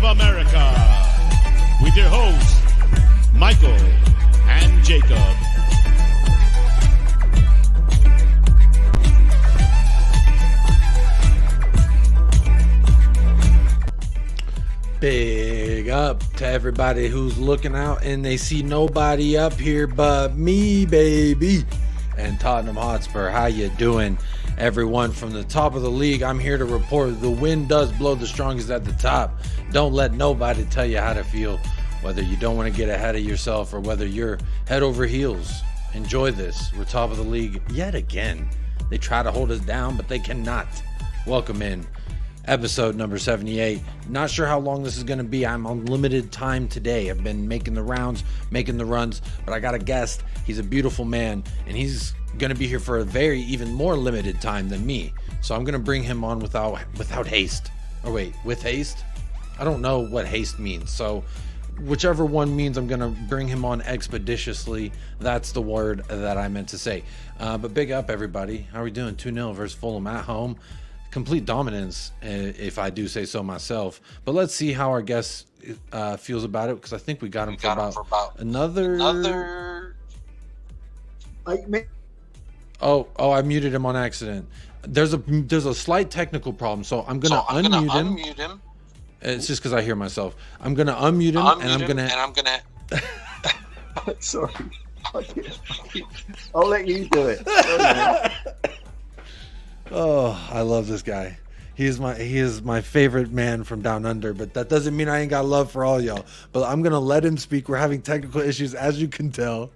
America, with your hosts, Michael and Jacob. Big up to everybody who's looking out and they see nobody up here but me, baby. And Tottenham Hotspur, how you doing? Everyone from the top of the league, I'm here to report the wind does blow the strongest at the top. Don't let nobody tell you how to feel, whether you don't want to get ahead of yourself or whether you're head over heels. Enjoy this. We're top of the league yet again. They try to hold us down, but they cannot. Welcome in. Episode number 78. Not sure how long this is going to be. I'm on limited time today. I've been making the rounds, making the runs, but I got a guest. He's a beautiful man, and he's going to be here for a very even more limited time than me. So I'm going to bring him on without haste. Or wait, with haste? I don't know what haste means. So whichever one means I'm going to bring him on expeditiously. That's the word that I meant to say. But big up, everybody. How are we doing? 2-0 versus Fulham at home. Complete dominance, if I do say so myself. But let's see how our guest feels about it, because I think we got him for about another 8 minutes. Oh, I muted him on accident. There's a slight technical problem, so I'm gonna unmute him. It's just because I hear myself. I'm gonna unmute him, and I'm gonna. Sorry, I'll let you do it. Oh, I love this guy. He is my favorite man from down under, but that doesn't mean I ain't got love for all y'all. But I'm gonna let him speak. We're having technical issues, as you can tell,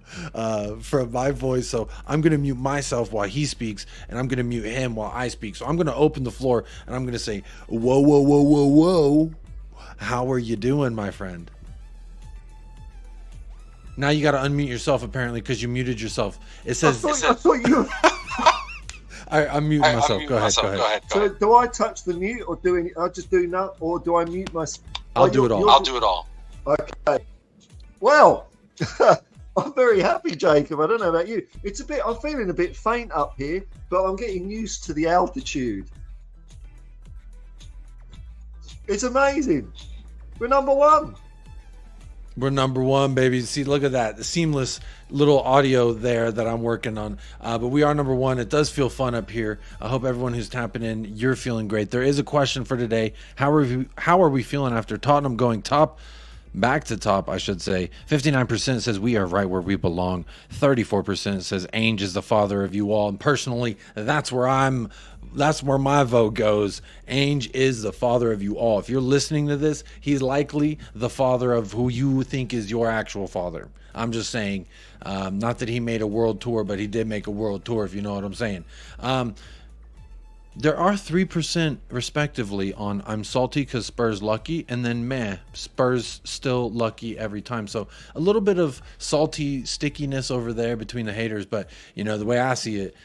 from my voice. So I'm gonna mute myself while he speaks, and I'm gonna mute him while I speak. So I'm gonna open the floor, and I'm gonna say, "Whoa, whoa, whoa, whoa, whoa! How are you doing, my friend?" Now you got to unmute yourself, apparently, because you muted yourself. It says. I thought you. I'm muting myself. Go ahead. So do I touch the mute, or I just do that, or do I mute myself? I'll do it all. Okay. Well, I'm very happy, Jacob. I don't know about you. I'm feeling a bit faint up here, but I'm getting used to the altitude. It's amazing. We're number one. We're number one, baby. See, look at that. The seamless little audio there that I'm working on. But we are number one. It does feel fun up here. I hope everyone who's tapping in, you're feeling great. There is a question for today. How are we feeling after Tottenham going back to top, I should say? 59% says we are right where we belong. 34% says Ange is the father of you all. And personally, that's where my vote goes. Ange is the father of you all. If you're listening to this, he's likely the father of who you think is your actual father. I'm just saying, not that he made a world tour, but he did make a world tour, if you know what I'm saying. There are 3% respectively on I'm salty because Spurs lucky, and then meh, Spurs still lucky every time. So a little bit of salty stickiness over there between the haters, but the way I see it,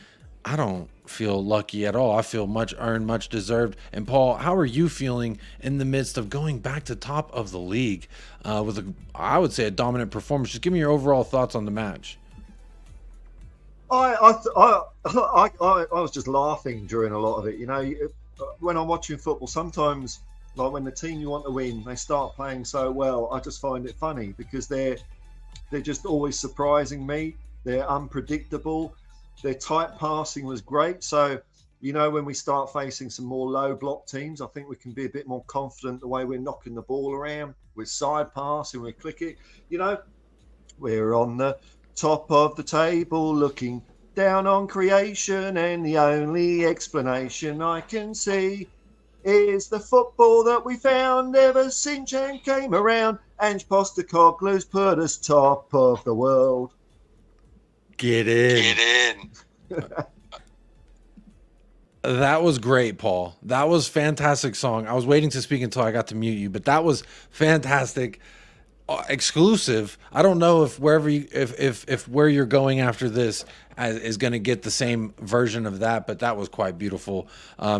I don't feel lucky at all. I feel much earned, much deserved. And Paul, how are you feeling in the midst of going back to top of the league with I would say a dominant performance? Just give me your overall thoughts on the match. I was just laughing during a lot of it. When I'm watching football, sometimes, like when the team you want to win, they start playing so well, I just find it funny because they're just always surprising me. They're unpredictable. Their tight passing was great. So, when we start facing some more low block teams, I think we can be a bit more confident the way we're knocking the ball around with side passing, we click it. We're on the top of the table looking down on creation, and the only explanation I can see is the football that we found ever since Chan came around. Ange Postecoglou's put us top of the world. Get in. That was great, Paul. That was fantastic song. I was waiting to speak until I got to mute you, but that was fantastic. Exclusive. I don't know if where you're going after this is going to get the same version of that, but that was quite beautiful.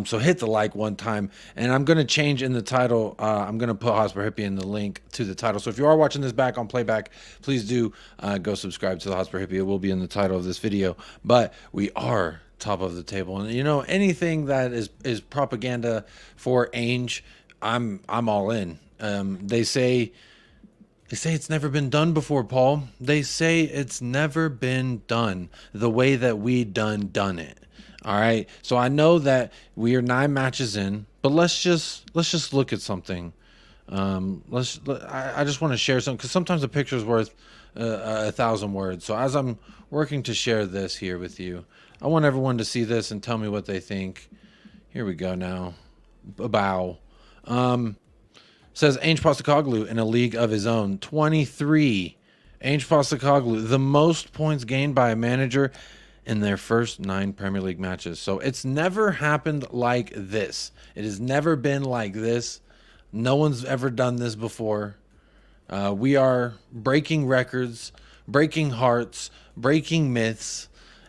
So hit the like one time, and I'm going to change in the title. I'm going to put Hotspur Hippie in the link to the title. So if you are watching this back on playback, please do go subscribe to the Hotspur Hippie. It will be in the title of this video. But we are top of the table, and anything that is propaganda for Ange, I'm all in. They say it's never been done before, Paul. They say it's never been done the way that we done it. All right. So I know that we are 9 matches in, but let's just look at something. I just want to share something because sometimes a picture is worth 1,000 words. So as I'm working to share this here with you, I want everyone to see this and tell me what they think. Here we go now. A bow. Says ANGE POSTECOGLOU in a league of his own. 23. ANGE POSTECOGLOU, the most points gained by a manager in their first 9 Premier League matches. So it's never happened like this. It has never been like this. No one's ever done this before. We are breaking records, breaking hearts, breaking myths.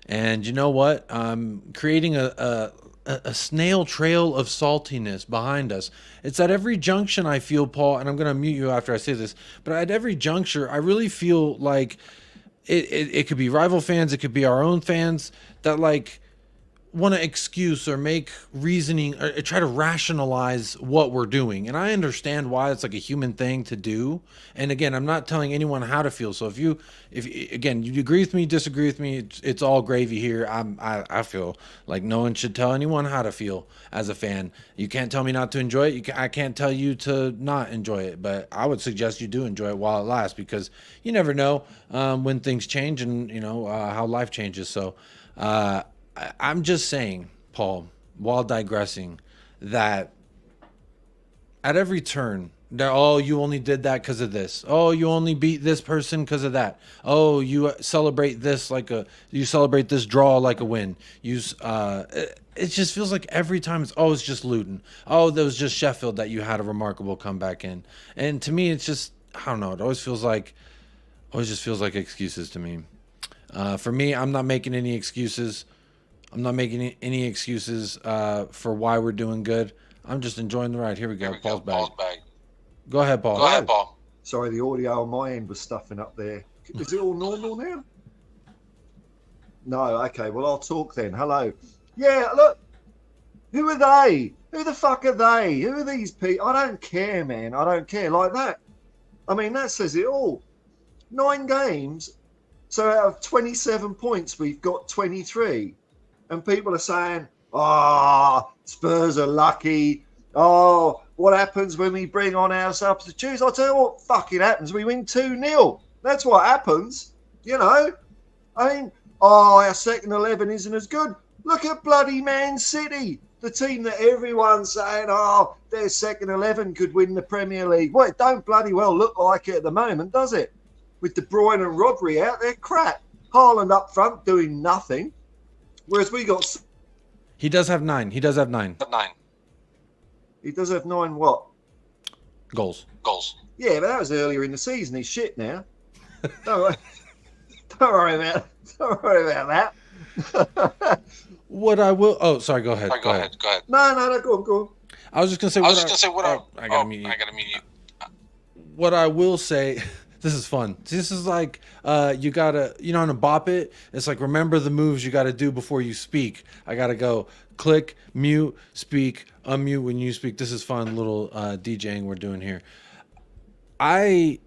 And you know what? Creating a snail trail of saltiness behind us. It's at every junction I feel, Paul, and I'm going to mute you after I say this, but at every juncture, I really feel like it could be rival fans, it could be our own fans that like want to excuse or make reasoning or try to rationalize what we're doing. And I understand why it's like a human thing to do. And again, I'm not telling anyone how to feel. So if again, you agree with me, disagree with me, it's all gravy here. I feel like no one should tell anyone how to feel as a fan. You can't tell me not to enjoy it. I can't tell you to not enjoy it, but I would suggest you do enjoy it while it lasts, because you never know when things change and how life changes. So, I'm just saying, Paul, while digressing, that at every turn, oh, you only did that because of this. Oh, you only beat this person because of that. Oh, you celebrate this you celebrate this draw like a win. It just feels like every time it's just Luton. Oh, that was just Sheffield that you had a remarkable comeback in. And to me, it's just, I don't know. It always just feels like excuses to me. For me, I'm not making any excuses. I'm not making any excuses for why we're doing good. I'm just enjoying the ride. Here we go. Paul's back. Go ahead, Paul. Sorry, the audio on my end was stuffing up there. Is it all normal now? No, okay. Well, I'll talk then. Hello. Yeah, look. Who are they? Who the fuck are they? Who are these people? I don't care, man. I don't care like that. I mean, that says it all. 9 games. So out of 27 points, we've got 23. And people are saying, Spurs are lucky. Oh, what happens when we bring on our substitutes? I'll tell you what fucking happens. We win 2-0. That's what happens. I mean, our second 11 isn't as good. Look at bloody Man City, the team that everyone's saying, their second 11 could win the Premier League. Well, it don't bloody well look like it at the moment, does it? With De Bruyne and Rodri out, they're crap. Haaland up front doing nothing. Whereas we got... He does have 9. He does have 9 what? Goals. Yeah, but that was earlier in the season. He's shit now. Don't worry about that. What I will... Oh, sorry, go ahead. Go ahead. No, go on. I was just going to say... I got to mute you. What I will say... This is fun. This is like you gotta, on a bop it, it's like remember the moves you gotta do before you speak. I gotta go click, mute, speak, unmute when you speak. This is fun little DJing we're doing here. Like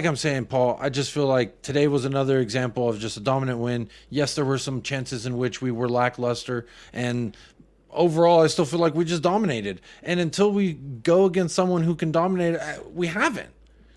I'm saying, Paul, I just feel like today was another example of just a dominant win. Yes, there were some chances in which we were lackluster, and overall, I still feel like we just dominated. And until we go against someone who can dominate, we haven't.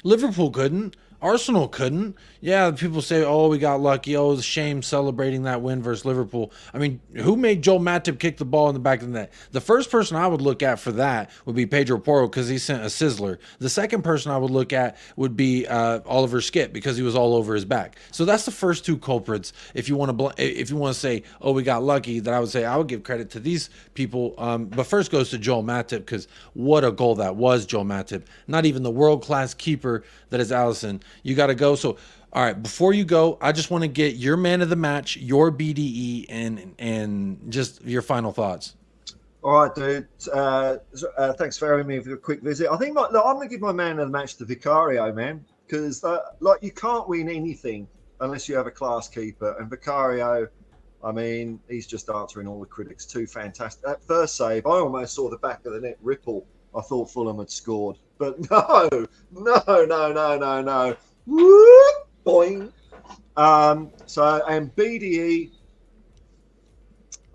Liverpool couldn't. Arsenal couldn't. Yeah, people say, we got lucky. Oh, it's a shame celebrating that win versus Liverpool. I mean, who made Joel Matip kick the ball in the back of the net? The first person I would look at for that would be Pedro Porro because he sent a sizzler. The second person I would look at would be Oliver Skipp because he was all over his back. So that's the first 2 culprits. If you want to say, we got lucky, then I would say I would give credit to these people. But first goes to Joel Matip because what a goal that was, Joel Matip. Not even the world-class keeper that is Alisson. You got to go. So, all right, before you go, I just want to get your man of the match, your BDE, and just your final thoughts. All right, dude. Thanks for having me for a quick visit. I think I'm going to give my man of the match to Vicario, man, because you can't win anything unless you have a class keeper. And Vicario, I mean, he's just answering all the critics. 2 fantastic. That first save, I almost saw the back of the net ripple I thought Fulham had scored. But no. Woo, boing. And BDE,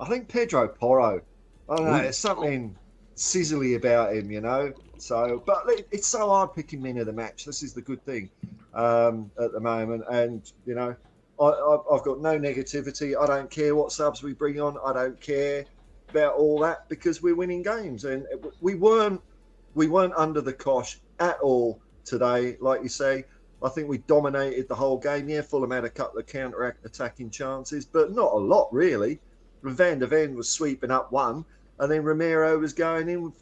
I think Pedro Porro. I don't know, there's something sizzly about him, you know. So, but it's so hard picking men of the match. This is the good thing at the moment. And, you know, I've got no negativity. I don't care what subs we bring on. I don't care about all that because we're winning games. And we weren't under the cosh at all today, like you say. I think we dominated the whole game. Yeah, Fulham had a couple of counter-attacking chances, but not a lot, really. Van der Ven was sweeping up one, and then Romero was going in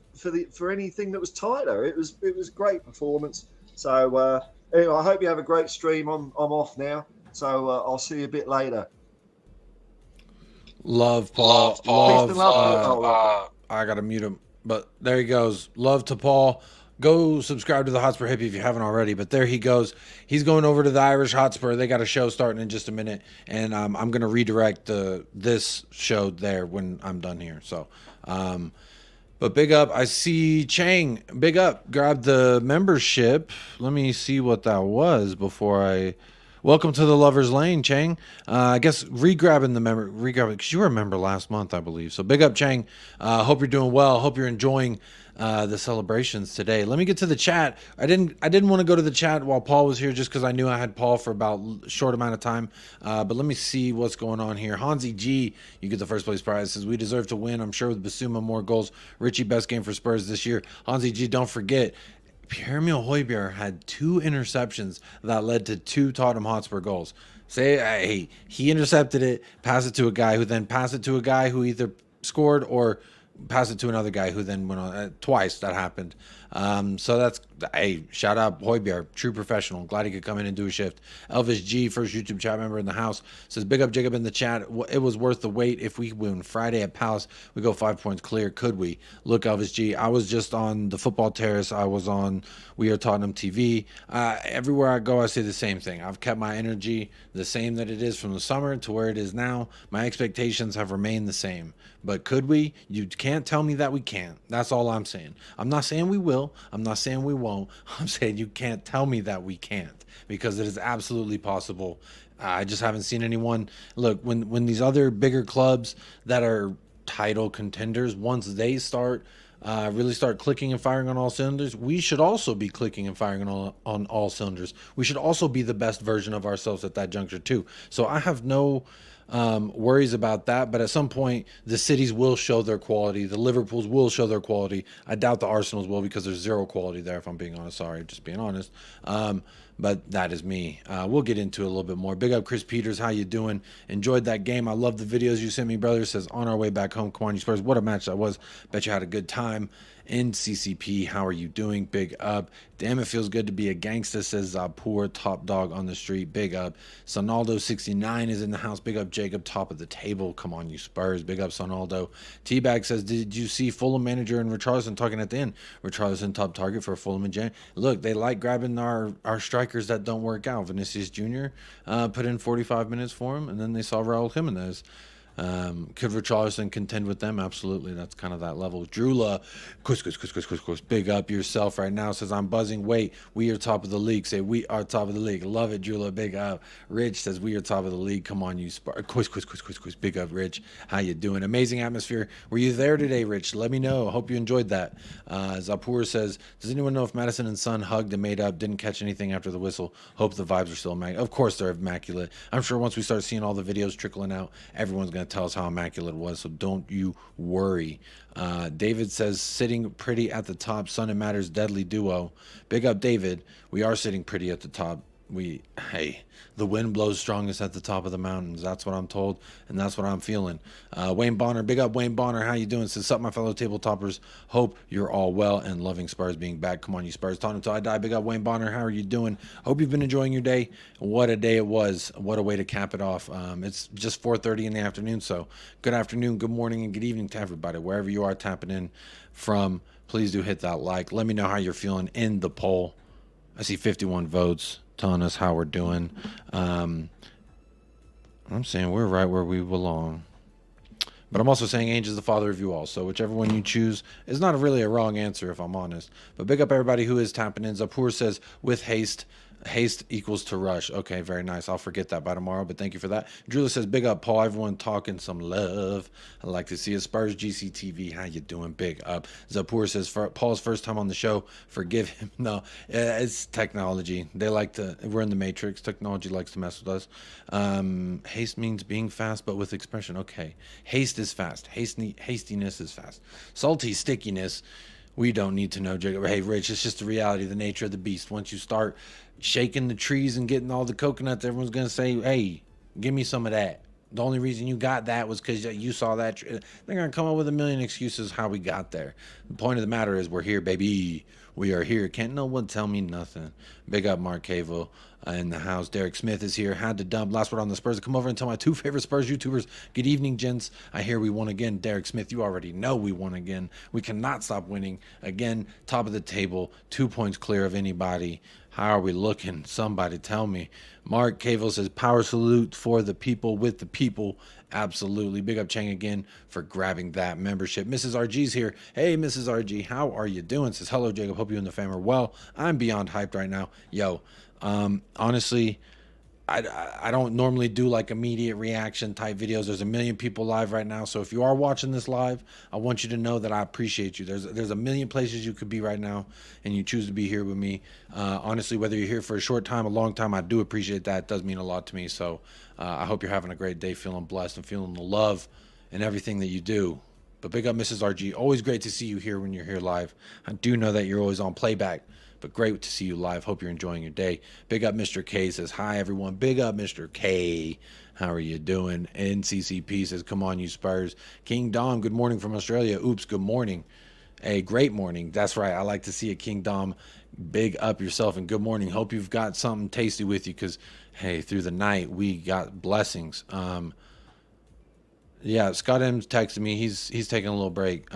for anything that was tighter. It was a great performance. So anyway, I hope you have a great stream. I'm off now, so I'll see you a bit later. Love, Paul. I gotta mute him, but there he goes. Love to Paul. Go subscribe to the Hotspur Hippie if you haven't already. But there he goes. He's going over to the Irish Hotspur. They got a show starting in just a minute, and I'm going to redirect this show there when I'm done here. So, but big up. I see Chang. Big up. Grab the membership. Let me see what that was before I. Welcome to the Lover's Lane, Chang. I guess regrabbing because you were a member last month, I believe. So big up, Chang. Hope you're doing well. Hope you're enjoying the celebrations today. Let me get to the chat. I didn't want to go to the chat while Paul was here just because I knew I had Paul for about a short amount of time. But let me see what's going on here. Hansi G, you get the first place prize. Says we deserve to win. I'm sure with Basuma more goals. Richie, best game for Spurs this year. Hansi G, don't forget. Pierre-Emile Højbjerg had 2 interceptions that led to 2 Tottenham Hotspur goals. Hey, he intercepted it, passed it to a guy who then passed it to a guy who either scored or passed it to another guy who then went on. Twice that happened. So that's, hey, shout out Højbjerg, true professional. Glad he could come in and do a shift. Elvis G, first YouTube chat member in the house, says big up Jacob in the chat. It was worth the wait. If we win Friday at Palace, we go 5 points clear. Could we? Look, Elvis G, I was just on the football terrace. I was on We Are Tottenham TV. Everywhere I go, I say the same thing. I've kept my energy the same that it is from the summer to where it is now. My expectations have remained the same. But could we? You can't tell me that we can't. That's all I'm saying. I'm not saying we will. I'm not saying we won't. I'm saying you can't tell me that we can't, because it is absolutely possible. I just haven't seen anyone. Look, when these other bigger clubs that are title contenders, once they start really start clicking and firing on all cylinders, we should also be clicking and firing on all cylinders. We should also be the best version of ourselves at that juncture too. So I have no worries about that, but at some point the cities will show their quality. The Liverpools will show their quality. I doubt the Arsenals will, because there's zero quality there, if I'm being honest. Sorry, just being honest. But that is me. We'll get into it a little bit more. Big up Chris Peters, how you doing? Enjoyed that game. I love the videos you sent me, brother. Says on our way back home, come on you Spurs. What a match that was. Bet you had a good time in CCP. How are you doing? Big up. Damn, it feels good to be a gangster, says poor top dog on the street. Big up. Sonaldo 69 is in the house. Big up Jacob, top of the table. Come on you Spurs. Big up Sonaldo. T-Bag says, did you see Fulham manager and Richarlison talking at the end? Richarlison top target for Fulham and Jan. Look, they like grabbing our strikers that don't work out. Vinicius Jr. Put in 45 minutes for him, and then they saw Raul Jimenez. Could Richarlison contend with them? Absolutely. That's kind of that level. Drula, big up yourself right now. Says, I'm buzzing. Wait, we are top of the league. Say, we are top of the league. Love it, Drula. Big up. Rich says, we are top of the league. Come on, you Big up, Rich. How you doing? Amazing atmosphere. Were you there today, Rich? Let me know. Hope you enjoyed that. Zapur says, does anyone know if Madison and Son hugged and made up? Didn't catch anything after the whistle. Hope the vibes are still immaculate. Of course they're immaculate. I'm sure once we start seeing all the videos trickling out, everyone's going to tell us how immaculate it was, so don't you worry. David says, sitting pretty at the top. Sun and Matters deadly duo. Big up David. We are sitting pretty at the top. Hey, the wind blows strongest at the top of the mountains. That's what I'm told, and that's what I'm feeling. Wayne Bonner, big up Wayne Bonner. How you doing? Says, up my fellow tabletoppers. Hope you're all well and loving Spurs being back. Come on, you Spurs. Tottenham till I die. Big up Wayne Bonner. How are you doing? Hope you've been enjoying your day. What a day it was. What a way to cap it off. It's just 4:30 in the afternoon, so good afternoon, good morning, and good evening to everybody. Wherever you are tapping in from, please do hit that like. Let me know how you're feeling in the poll. I see 51 votes telling us how we're doing. I'm saying we're right where we belong. But I'm also saying Ange is the father of you all. So whichever one you choose is not really a wrong answer, if I'm honest. But big up everybody who is tapping in. Zapur says, with haste, haste equals to rush. Okay, very nice. I'll forget that by tomorrow, but thank you for that. Julia says, big up, Paul. Everyone talking some love. I like to see it. Spurs GCTV, how you doing? Big up. Zapur says, for Paul's first time on the show, forgive him. No, it's technology. They like to, we're in the matrix. Technology likes to mess with us. Haste means being fast, but with expression. Okay. Haste is fast. Hastiness is fast. Salty stickiness, we don't need to know, Jacob. Hey, Rich, it's just the reality, the nature of the beast. Once you start shaking the trees and getting all the coconuts, everyone's going to say, hey, give me some of that. The only reason you got that was because you saw that. They're going to come up with a million excuses how we got there. The point of the matter is we're here, baby. We are here. Can't no one tell me nothing. Big up Mark Cavo in the house. Derek Smith is here. Had to dump. Last word on the Spurs. Come over and tell my two favorite Spurs YouTubers, good evening, gents. I hear we won again. Derek Smith, you already know we won again. We cannot stop winning. Again, top of the table, 2 points clear of anybody. How are we looking? Somebody tell me. Mark Cavo says, power salute for the people with the people. Absolutely. Big up Chang again for grabbing that membership. Mrs. RG's here. Hey, Mrs. RG, how are you doing? Says, hello, Jacob. Hope you and the fam are well. I'm beyond hyped right now. Yo, honestly, I don't normally do like immediate reaction type videos. There's a million people live right now. So if you are watching this live, I want you to know that I appreciate you. There's a million places you could be right now and you choose to be here with me. Honestly, whether you're here for a short time, a long time, I do appreciate that. It does mean a lot to me. So I hope you're having a great day, feeling blessed and feeling the love in everything that you do. But big up Mrs. RG. Always great to see you here when you're here live. I do know that you're always on playback, but great to see you live. Hope you're enjoying your day. Big up Mr. K says, hi, everyone. Big up Mr. K. How are you doing? NCCP says, come on, you Spurs. King Dom, good morning from Australia. Oops, good morning. A great morning. That's right. I like to see it, King Dom. Big up yourself and good morning. Hope you've got something tasty with you because, hey, through the night, we got blessings. Yeah, Scott M's texted me. He's taking a little break.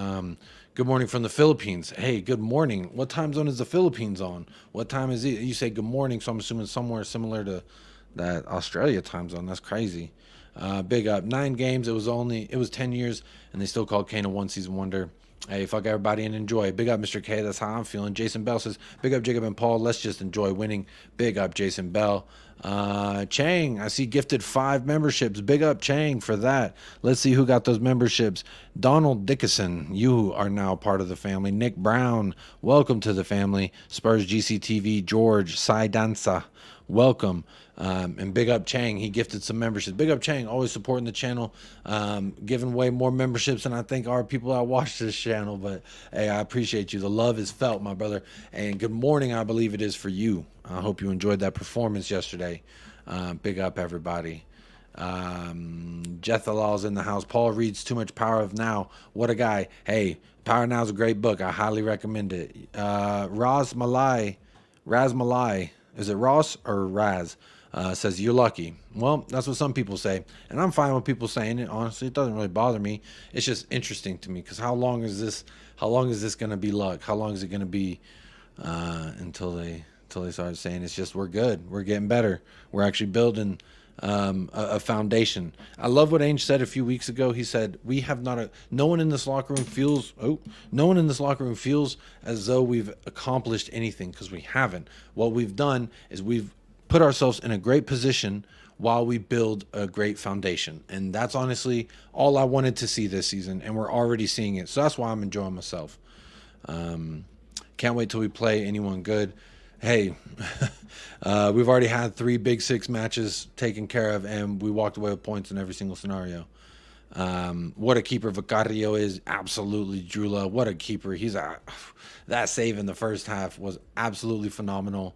Good morning from the Philippines. Hey, good morning. What time zone is the Philippines on? What time is it? You say good morning, so I'm assuming somewhere similar to that Australia time zone. That's crazy. Big up. 9 games. It was 10 years, and they still called Kane a one-season wonder. Hey, fuck everybody and enjoy. Big up, Mr. K. That's how I'm feeling. Jason Bell says, big up, Jacob and Paul. Let's just enjoy winning. Big up, Jason Bell. Chang, I see gifted 5 memberships. Big up, Chang, for that. Let's see who got those memberships. Donald Dickinson, you are now part of the family. Nick Brown, welcome to the family. Spurs GCTV, George Saidansa, welcome. And big up Chang, he gifted some memberships. Big up Chang, always supporting the channel, giving away more memberships than I think are people that watch this channel. But hey, I appreciate you. The love is felt, my brother. And good morning, I believe it is for you. I hope you enjoyed that performance yesterday. Big up everybody. Jethalal's in the house. Paul reads Too Much Power of Now. What a guy. Hey, Power Now is a great book. I highly recommend it. Raz Malai, is it Ross or Raz? Says, you're lucky. Well, that's what some people say, and I'm fine with people saying it. Honestly, it doesn't really bother me. It's just interesting to me because how long is this going to be luck? How long is it going to be until they start saying it's just we're good, we're getting better, we're actually building a foundation. I love what Ainge said a few weeks ago. He said no one in this locker room feels as though we've accomplished anything, because we haven't. What we've done is we've put ourselves in a great position while we build a great foundation. And that's honestly all I wanted to see this season, and we're already seeing it. So that's why I'm enjoying myself. Can't wait till we play anyone good. Hey, we've already had 3 Big Six matches taken care of, and we walked away with points in every single scenario. What a keeper Vicario is. Absolutely, Drula. What a keeper. That save in the first half was absolutely phenomenal.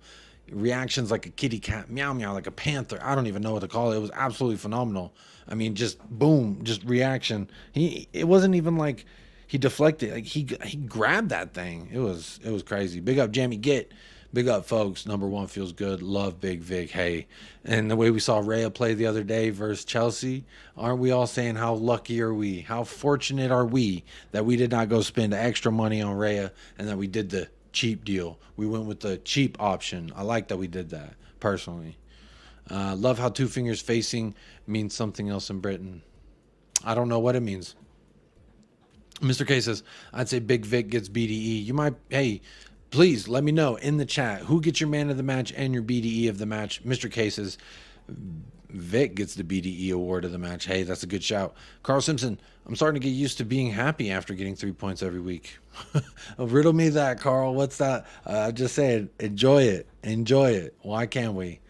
Reactions like a kitty cat, meow meow, like a panther. I don't even know what to call it. It was absolutely phenomenal. I mean, just boom, just reaction. It wasn't even like he deflected. Like he grabbed that thing. It was crazy. Big up Jamie Git. Big up folks. Number 1 feels good. Love Big Vic. Hey, and the way we saw Raya play the other day versus Chelsea, aren't we all saying how lucky are we? How fortunate are we that we did not go spend extra money on Raya and that we did the cheap deal. We went with the cheap option. I like that we did that, personally. Love how 2 fingers facing means something else in Britain. I don't know what it means. Mr. K says, I'd say Big Vic gets BDE. You might, hey, please let me know in the chat who gets your man of the match and your BDE of the match. Mr. K says, Vic gets the BDE award of the match. Hey, that's a good shout. Carl Simpson, I'm starting to get used to being happy after getting 3 points every week. Riddle me that, Carl. What's that? Just saying, enjoy it. Enjoy it. Why can't we?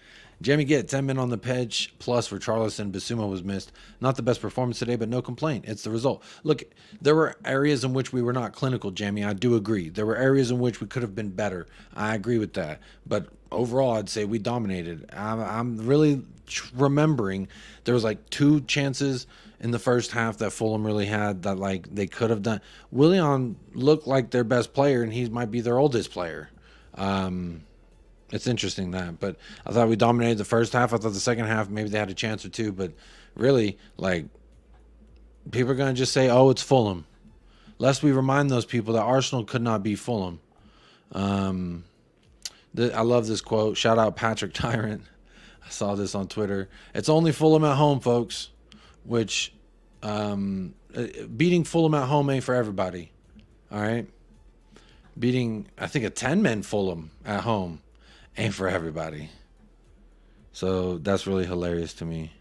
Jamie Get 10 men on the pitch plus for Charleston. Basuma was missed. Not the best performance today, but no complaint. It's the result. Look, there were areas in which we were not clinical, Jamie. I do agree. There were areas in which we could have been better. I agree with that. But overall, I'd say we dominated. I'm really remembering there was like 2 chances in the first half that Fulham really had that like they could have done. Willian looked like their best player, and he might be their oldest player. It's interesting that, but I thought we dominated the first half. I thought the second half maybe they had a chance or two, but really, like, people are going to just say, oh, it's Fulham. Lest we remind those people that Arsenal could not beat Fulham. I love this quote. Shout out Patrick Tyrant. I saw this on Twitter. It's only Fulham at home, folks, which beating Fulham at home ain't for everybody. All right? Beating, I think, a 10-man Fulham at home ain't for everybody. So that's really hilarious to me.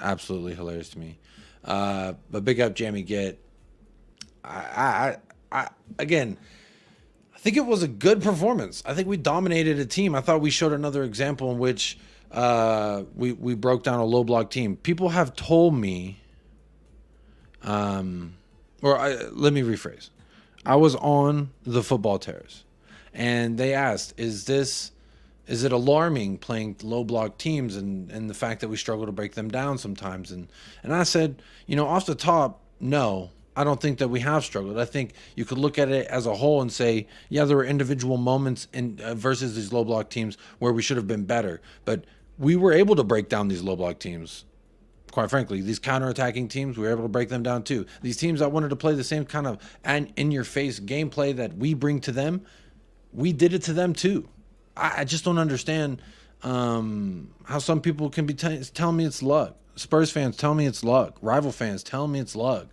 Absolutely hilarious to me. But big up Jamie Get. Again, I think it was a good performance. I think we dominated a team. I thought we showed another example in which we broke down a low block team. People have told me, let me rephrase. I was on the football terrace. And they asked, is it alarming playing low block teams and the fact that we struggle to break them down sometimes? And I said, off the top, no, I don't think that we have struggled. I think you could look at it as a whole and say, yeah, there were individual moments in versus these low block teams where we should have been better. But we were able to break down these low block teams. Quite frankly, these counterattacking teams, we were able to break them down too. These teams that wanted to play the same kind of in-your-face gameplay that we bring to them, we did it to them too. I just don't understand how some people can be telling me it's luck. Spurs fans tell me it's luck. Rival fans tell me it's luck.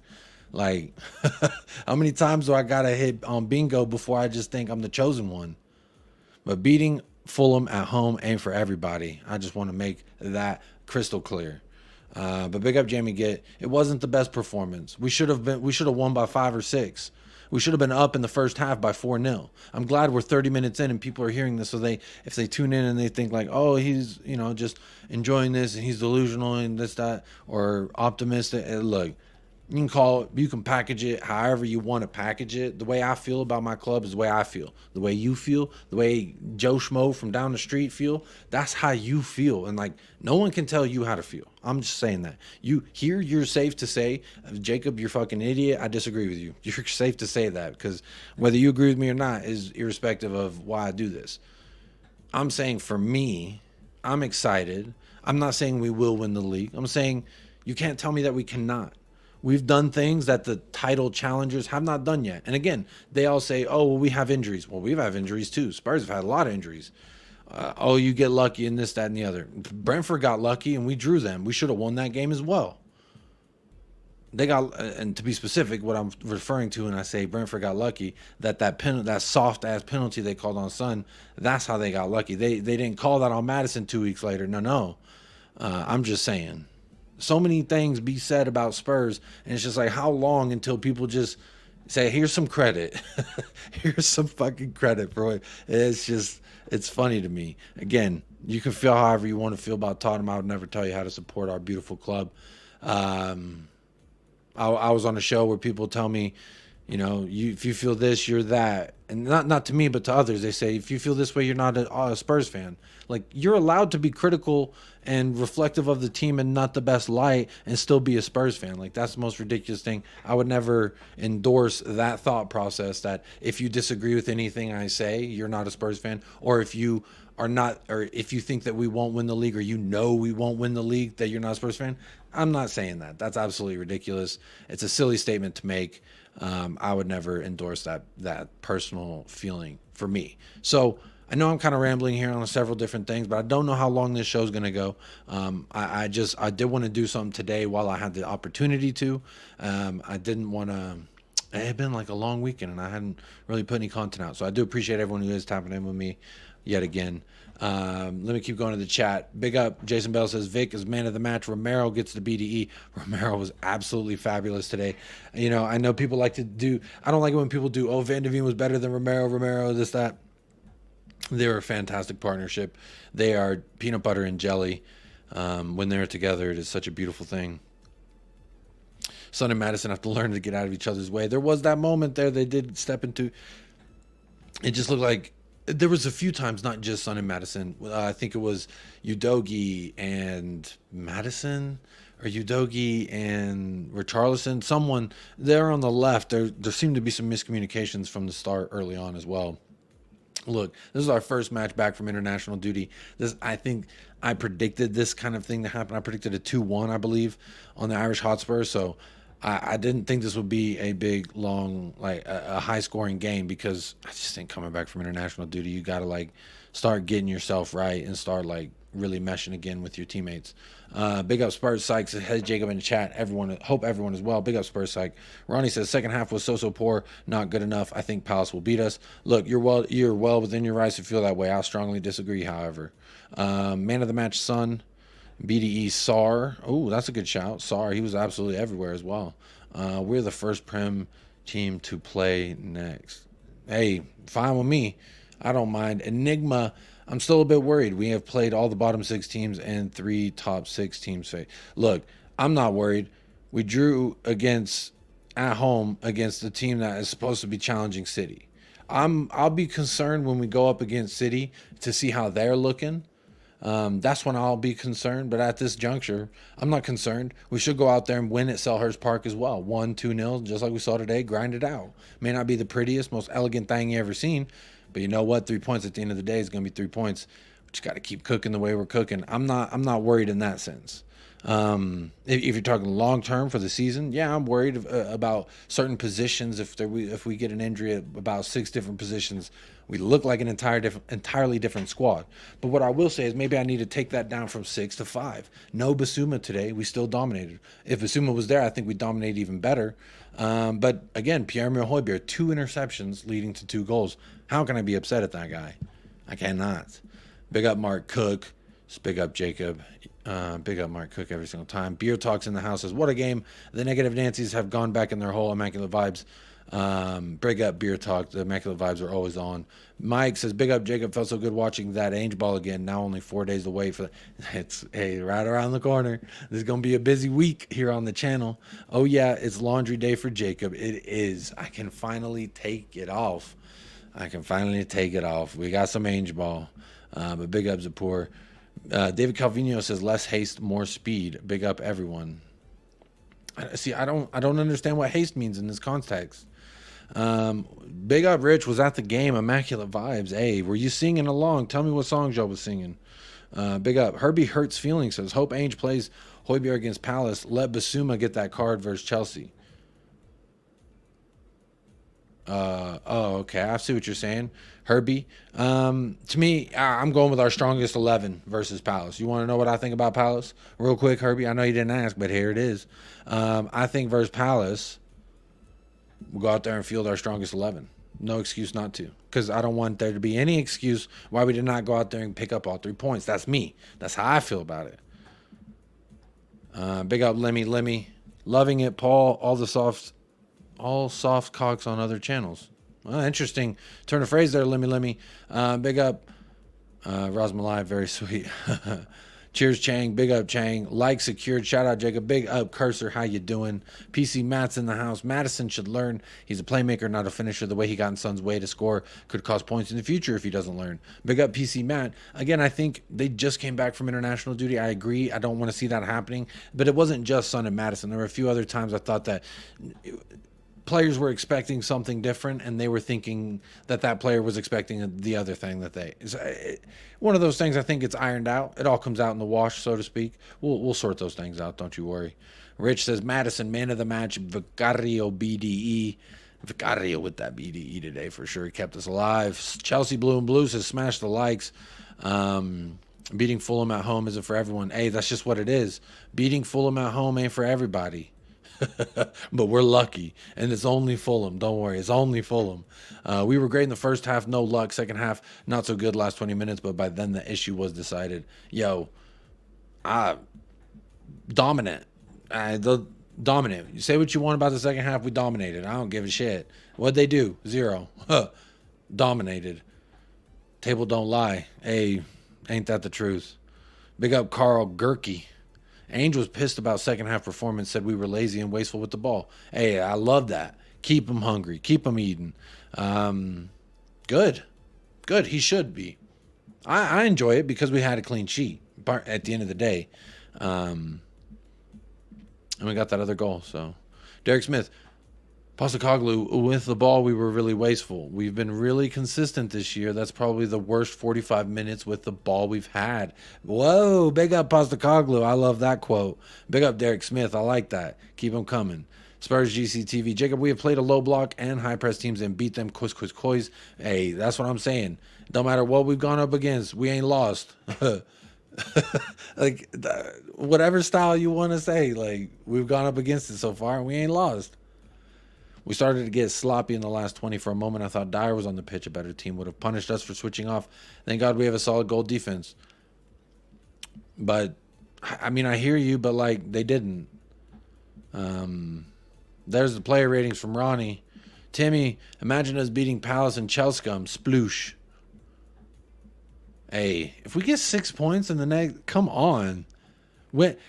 Like, how many times do I got to hit on bingo before I just think I'm the chosen one? But beating Fulham at home ain't for everybody. I just want to make that crystal clear. But big up Jamie Get. It wasn't the best performance. We should have won by 5 or 6. We should have been up in the first half by 4-0. I'm glad we're 30 minutes in and people are hearing this. So if they tune in and they think like, oh, he's, just enjoying this and he's delusional and this, that, or optimistic. Look, you can package it however you want to package it. The way I feel about my club is the way I feel. The way you feel, the way Joe Schmo from down the street feel, that's how you feel. And like, no one can tell you how to feel. I'm just saying that. You're safe to say, Jacob, you're fucking idiot. I disagree with you. You're safe to say that because whether you agree with me or not is irrespective of why I do this. I'm saying for me, I'm excited. I'm not saying we will win the league. I'm saying you can't tell me that we cannot. We've done things that the title challengers have not done yet. And again, they all say, oh, well, we have injuries. Well, we've had injuries too. Spurs have had a lot of injuries. You get lucky in this, that, and the other. Brentford got lucky and we drew them. We should have won that game as well. They got, and to be specific, what I'm referring to when I say Brentford got lucky, that soft ass penalty they called on Son, that's how they got lucky. They didn't call that on Madison 2 weeks later. No. I'm just saying. So many things be said about Spurs, and it's just like, how long until people just say, here's some credit. Here's some fucking credit, bro. It's funny to me. Again, you can feel however you want to feel about Tottenham. I would never tell you how to support our beautiful club. I was on a show where people tell me, if you feel this, you're that. And not to me, but to others. They say, if you feel this way, you're not a Spurs fan. Like, you're allowed to be critical and reflective of the team and not the best light and still be a Spurs fan. Like, that's the most ridiculous thing. I would never endorse that thought process that if you disagree with anything I say, you're not a Spurs fan. Or if you are not, or if you think that we won't win the league, or we won't win the league, that you're not a Spurs fan. I'm not saying that. That's absolutely ridiculous. It's a silly statement to make. I would never endorse that personal feeling for me. So I know I'm kind of rambling here on several different things, but I don't know how long this show is going to go. I did want to do something today while I had the opportunity to. I didn't want to. It had been like a long weekend, and I hadn't really put any content out. So I do appreciate everyone who is tapping in with me yet again. Let me keep going to the chat. Big up. Jason Bell says Vic is man of the match. Romero gets the BDE. Romero was absolutely fabulous today. You know, I know people like to do. I don't like it when people do. Oh, Van de Ven was better than Romero. Romero, this, that. They're a fantastic partnership. They are peanut butter and jelly. When they're together, it is such a beautiful thing. Son and Madison have to learn to get out of each other's way. There was that moment there they did step into. It just looked like there was a few times, not just Son and Madison. I think it was Udogie and Madison, or Udogie and Richarlison. Someone there on the left. There seemed to be some miscommunications from the start early on as well. Look, this is our first match back from international duty. I think I predicted this kind of thing to happen. I predicted a 2-1, I believe, on the Irish Hotspur. So I didn't think this would be a big, long, like a high-scoring game, because I just think coming back from international duty, you got to like start getting yourself right and start like really meshing again with your teammates. Big up Spurs Sykes. Hey Jacob in the chat. Hope everyone is well. Big up Spurs Sykes. Ronnie says second half was so poor, not good enough. I think Palace will beat us. Look, you're well within your rights to feel that way. I strongly disagree, however. Man of the match, Son. BDE Sar. Oh, that's a good shout. Sar, he was absolutely everywhere as well. We're the first Prem team to play next. Hey, fine with me. I don't mind. Enigma, I'm still a bit worried. We have played all the bottom 6 teams and 3 top 6 teams. Look, I'm not worried. We drew at home against a team that is supposed to be challenging City. I'll be concerned when we go up against City to see how they're looking. That's when I'll be concerned. But at this juncture, I'm not concerned. We should go out there and win at Selhurst Park as well. 1-2-0, just like we saw today. Grind it out. May not be the prettiest, most elegant thing you ever seen, but you know what? 3 points at the end of the day is going to be 3 points. We just got to keep cooking the way we're cooking. I'm not worried in that sense. If you're talking long term for the season, yeah, I'm worried about certain positions. If we get an injury at about 6 different positions, we look like an entirely different squad. But what I will say is maybe I need to take that down from 6 to 5. No Basuma today. We still dominated. If Basuma was there, I think we dominated even better. But again, Pierre-Emile Højbjerg, 2 interceptions leading to 2 goals. How can I be upset at that guy? I cannot. Big up Mark Cook. Big up Jacob. Big up Mark Cook every single time. Beer Talks in the house says, what a game. The negative Nancy's have gone back in their whole immaculate vibes. Big up Beer Talk. The immaculate vibes are always on. Mike says, big up Jacob. Felt so good watching that Ange ball again. Now only 4 days away for it's right around the corner. This is gonna be a busy week here on the channel. Oh yeah, it's laundry day for Jacob. It is. I can finally take it off. We got some Ange ball. But big up Zapor. David Calvino says less haste, more speed. Big up everyone. See, I don't understand what haste means in this context. Big up Rich was at the game. Immaculate vibes. Hey, were you singing along? Tell me what songs y'all was singing. Big up Herbie Hurts Feelings says hope Ainge plays Højbjerg against Palace. Let Basuma get that card versus Chelsea. Oh, okay. I see what you're saying, Herbie. To me, I'm going with our strongest 11 versus Palace. You want to know what I think about Palace? Real quick, Herbie. I know you didn't ask, but here it is. I think versus Palace, we'll go out there and field our strongest 11. No excuse not to, because I don't want there to be any excuse why we did not go out there and pick up all 3 points. That's me. That's how I feel about it. Big up Lemmy. Loving it, Paul. All soft cocks on other channels. Well, interesting turn of phrase there, Lemmy. Big up Rosmalai, very sweet. Cheers, Chang. Big up, Chang. Like secured. Shout out, Jacob. Big up, Cursor. How you doing? PC Matt's in the house. Madison should learn. He's a playmaker, not a finisher. The way he got in Son's way to score could cost points in the future if he doesn't learn. Big up, PC Matt. Again, I think they just came back from international duty. I agree. I don't want to see that happening. But it wasn't just Son and Madison. There were a few other times I thought that players were expecting something different, and they were thinking that player was expecting the other thing that they. One of those things. I think it's ironed out. It all comes out in the wash, so to speak. We'll sort those things out. Don't you worry. Rich says Madison man of the match. Vicario BDE. Vicario with that BDE today for sure. He kept us alive. Chelsea Blue and Blues has smashed the likes. Beating Fulham at home isn't for everyone. Hey, that's just what it is. Beating Fulham at home ain't for everybody. But we're lucky, and it's only Fulham. Don't worry, it's only Fulham. We were great in the first half, no luck. Second half, not so good last 20 minutes, but by then the issue was decided. Dominant. Dominant. You say what you want about the second half, we dominated. I don't give a shit. What'd they do? 0. Dominated. Table don't lie. Hey, ain't that the truth? Big up Carl Gerke. Ange was pissed about second half performance, said we were lazy and wasteful with the ball. Hey, I love that. Keep him hungry. Keep him eating. Good. He should be. I enjoy it because we had a clean sheet at the end of the day. And we got that other goal. So, Derek Smith. POSTECOGLOU, with the ball, we were really wasteful. We've been really consistent this year. That's probably the worst 45 minutes with the ball we've had. Whoa, big up POSTECOGLOU. I love that quote. Big up Derek Smith. I like that. Keep them coming. Spurs GCTV. Jacob, we have played a low block and high press teams and beat them. Quiz. Hey, that's what I'm saying. Don't matter what we've gone up against. We ain't lost. Like, whatever style you want to say. Like, we've gone up against it so far and we ain't lost. We started to get sloppy in the last 20 for a moment. I thought Dyer was on the pitch. A better team would have punished us for switching off. Thank God we have a solid goal defense. But, I mean, I hear you, but, like, they didn't. There's the player ratings from Ronnie. Timmy, imagine us beating Palace and Chelscombe. Sploosh. Hey, if we get 6 points in the next... Come on.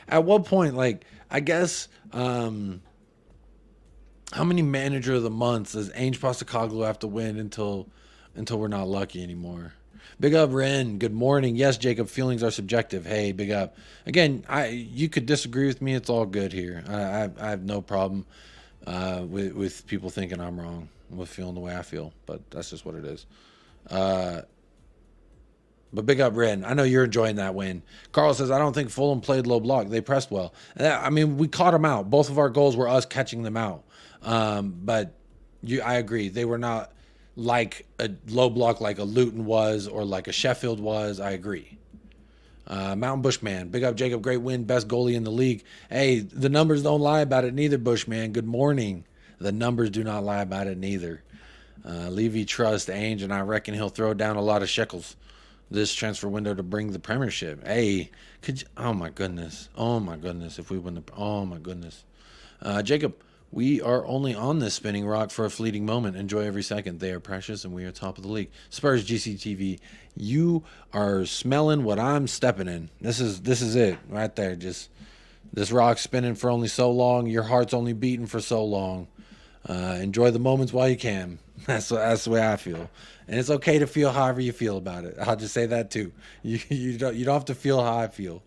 At what point, like, I guess... how many manager of the months does Ange Postecoglou have to win until we're not lucky anymore? Big up, Ren. Good morning. Yes, Jacob, feelings are subjective. Hey, big up. Again, you could disagree with me. It's all good here. I have no problem with people thinking I'm wrong with feeling the way I feel, but that's just what it is. But big up, Ren. I know you're enjoying that win. Carl says, I don't think Fulham played low block. They pressed well. I mean, we caught them out. Both of our goals were us catching them out. But I agree. They were not like a low block like a Luton was or like a Sheffield was. I agree. Mountain Bushman. Big up, Jacob. Great win. Best goalie in the league. Hey, the numbers don't lie about it neither, Bushman. Good morning. The numbers do not lie about it neither. Levy trust Ange, and I reckon he'll throw down a lot of shekels this transfer window to bring the Premiership. Hey, oh my goodness. If we win oh my goodness. Jacob, we are only on this spinning rock for a fleeting moment. Enjoy every second. They are precious, and we are top of the league. Spurs GCTV, you are smelling what I'm stepping in. This is it right there. Just this rock spinning for only so long. Your heart's only beating for so long. Enjoy the moments while you can. That's the way I feel, and it's okay to feel however you feel about it. I'll just say that too. You don't have to feel how I feel.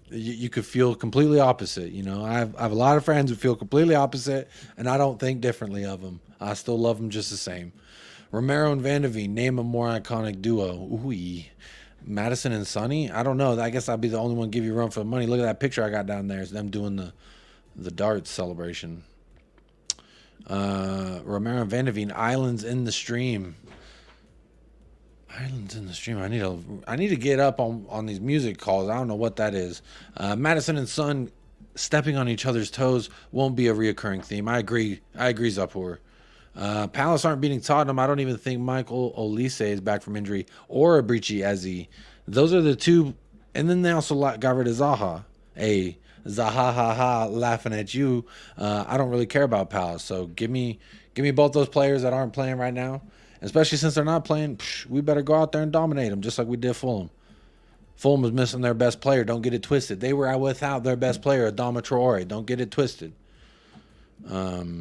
You could feel completely opposite. You know, I have a lot of friends who feel completely opposite, and I don't think differently of them. I still love them just the same. Romero and Van de Veen, name a more iconic duo. Ooh, Madison and Sonny? I don't know. I guess I'd be the only one to give you a run for the money. Look at that picture I got down there. It's them doing the darts celebration. Romero and Van de Veen, Islands in the Stream. Islands in the Stream. I need to get up on these music calls. I don't know what that is. Madison and Son stepping on each other's toes won't be a reoccurring theme. I agree, Zapur. Palace aren't beating Tottenham. I don't even think Michael Olise is back from injury or Abrici Eze. Those are the two. And then they also got rid of Zaha. Hey, Zaha laughing at you. I don't really care about Palace. So give me both those players that aren't playing right now. Especially since they're not playing, we better go out there and dominate them, just like we did Fulham. Fulham was missing their best player. Don't get it twisted. They were out without their best player, Adama Traore. Don't get it twisted. Big up,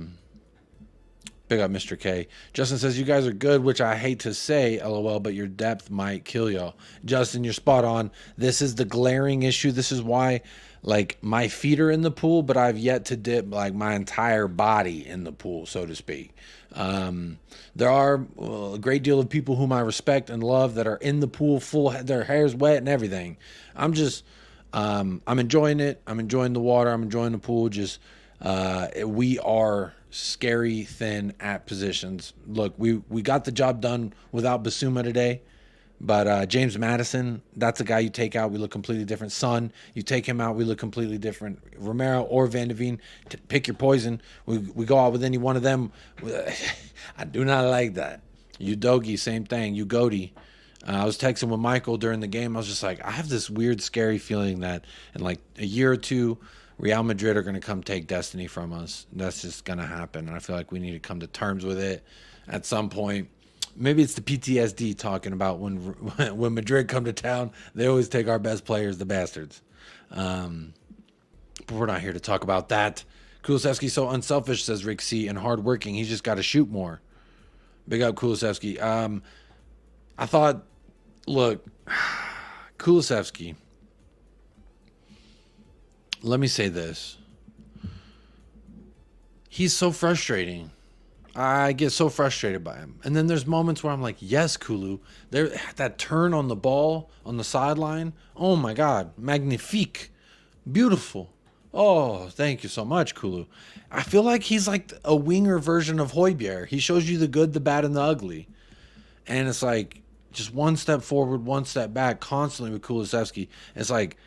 Mr. K. Justin says, you guys are good, which I hate to say, LOL, but your depth might kill y'all. Justin, you're spot on. This is the glaring issue. This is why, like, my feet are in the pool, but I've yet to dip, like, my entire body in the pool, so to speak. There are a great deal of people whom I respect and love that are in the pool, their hair's wet and everything. I'm enjoying it. I'm enjoying the water. I'm enjoying the pool. We are scary thin at positions. Look, we got the job done without Basuma today. But James Madison, that's a guy you take out, we look completely different. Son, you take him out, we look completely different. Romero or Van de Veen, pick your poison. We go out with any one of them. I do not like that. Udogi, same thing. Ugodi. I was texting with Michael during the game. I was just like, I have this weird, scary feeling that in like a year or two, Real Madrid are going to come take destiny from us. That's just going to happen. And I feel like we need to come to terms with it at some point. Maybe it's the PTSD talking about when Madrid come to town, they always take our best players, the bastards. But we're not here to talk about that. Kulusevski's so unselfish, says Rick C, and hardworking. He's just got to shoot more. Big up Kulusevski. I thought, look, Kulusevski, let me say this. He's so frustrating. I get so frustrated by him. And then there's moments where I'm like, yes, Kulu. That turn on the ball on the sideline. Oh, my God. Magnifique. Beautiful. Oh, thank you so much, Kulu. I feel like he's like a winger version of Højbjerg. He shows you the good, the bad, and the ugly. And it's like just one step forward, one step back constantly with Kulusevski. It's like,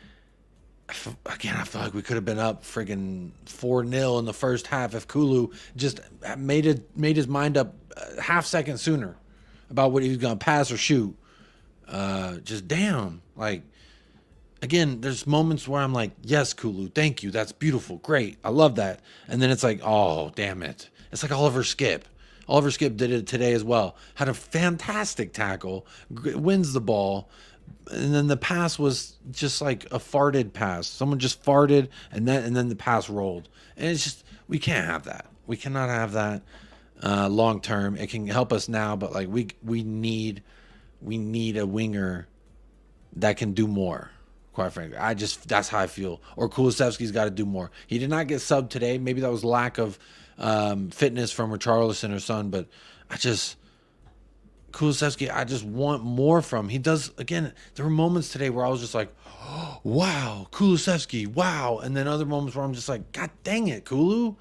again, I feel like we could have been up friggin' 4-0 in the first half if Kulu just made his mind up a half second sooner about what he was going to pass or shoot. Just damn. Like, again, there's moments where I'm like, yes, Kulu, thank you. That's beautiful. Great. I love that. And then it's like, oh, damn it. It's like Oliver Skip. Oliver Skip did it today as well. Had a fantastic tackle, wins the ball. And then the pass was just like a farted pass. Someone just farted, and then the pass rolled. And it's just, we can't have that. We cannot have that long term. It can help us now, but like we need a winger that can do more. Quite frankly, that's how I feel. Or Kulusevski's got to do more. He did not get subbed today. Maybe that was lack of fitness from Richarlison or Son, but Kulusevski, I just want more from him. He does, again, there were moments today where I was just like, oh, wow, Kulusevski, wow. And then other moments where I'm just like, God dang it, Kulu.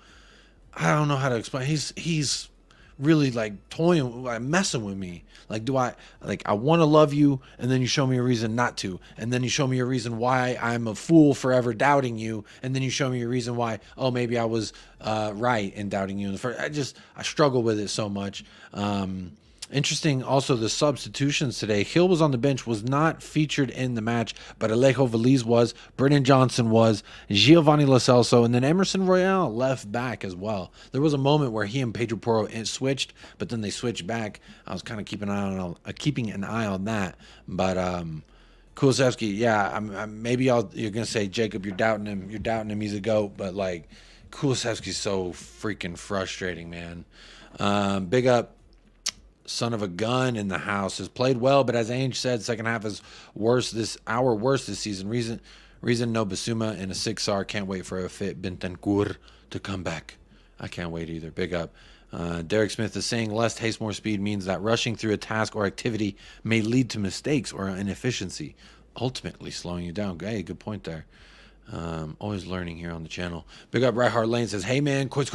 I don't know how to explain. He's really like toying, like messing with me. Like, I want to love you, and then you show me a reason not to. And then you show me a reason why I'm a fool forever doubting you. And then you show me a reason why, oh, maybe I was right in doubting you in the first. I struggle with it so much. Interesting also the substitutions today. Hill was on the bench, was not featured in the match, but Alejo Veliz was, Brennan Johnson was, Giovanni Lo Celso, and then Emerson Royale left back as well. There was a moment where he and Pedro Porro switched, but then they switched back. I was kind of keeping an eye on that. But Kulusevski, yeah, maybe you're gonna say, Jacob, you're doubting him, he's a GOAT, but like Kulusevski's so freaking frustrating, man. Big up son of a gun in the house. Has played well, but as Ange said, second half is worst this season. Reason no Basuma in a 6-star. Can't wait for a fit Bentancur to come back. I can't wait either. Big up. Derek Smith is saying less haste, more speed means that rushing through a task or activity may lead to mistakes or inefficiency, ultimately slowing you down. Hey, good point there. Always learning here on the channel. Big up Reinhard Lane says, hey man, coys.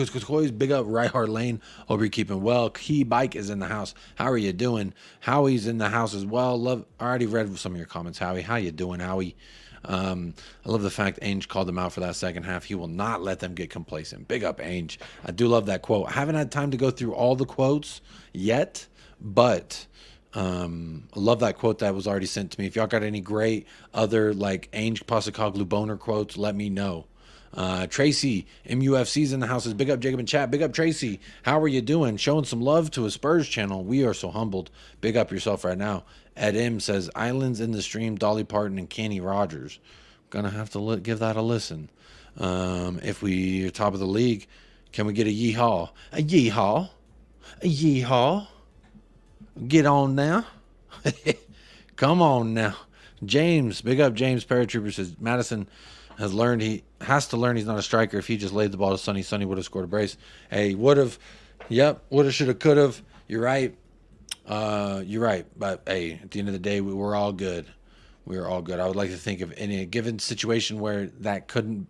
Big up Reinhard Lane. Hope you're keeping well. Key Bike is in the house. How are you doing? Howie's in the house as well. I already read some of your comments, Howie. How you doing, Howie? I love the fact Ainge called them out for that second half. He will not let them get complacent. Big up Ainge. I do love that quote. I haven't had time to go through all the quotes yet, but I love that quote that was already sent to me. If y'all got any great other like Ainge POSTECOGLOU boner quotes, let me know. Tracy MUFC's in the house. Says, big up Jacob and chat. Big up Tracy. How are you doing? Showing some love to a Spurs channel. We are so humbled. Big up yourself right now. Ed M says, Islands in the stream, Dolly Parton and Kenny Rogers. Gonna have to give that a listen. If we're top of the league, can we get a yeehaw? A yeehaw? A yeehaw? Get on now. Come on now. James, big up James Paratrooper says Madison has to learn he's not a striker. If he just laid the ball to Sonny would have scored a brace. Hey, would have. Yep, would have, should have, could have. You're right. You're right. But hey, at the end of the day, we're all good. We are all good. I would like to think of any given situation where that couldn't,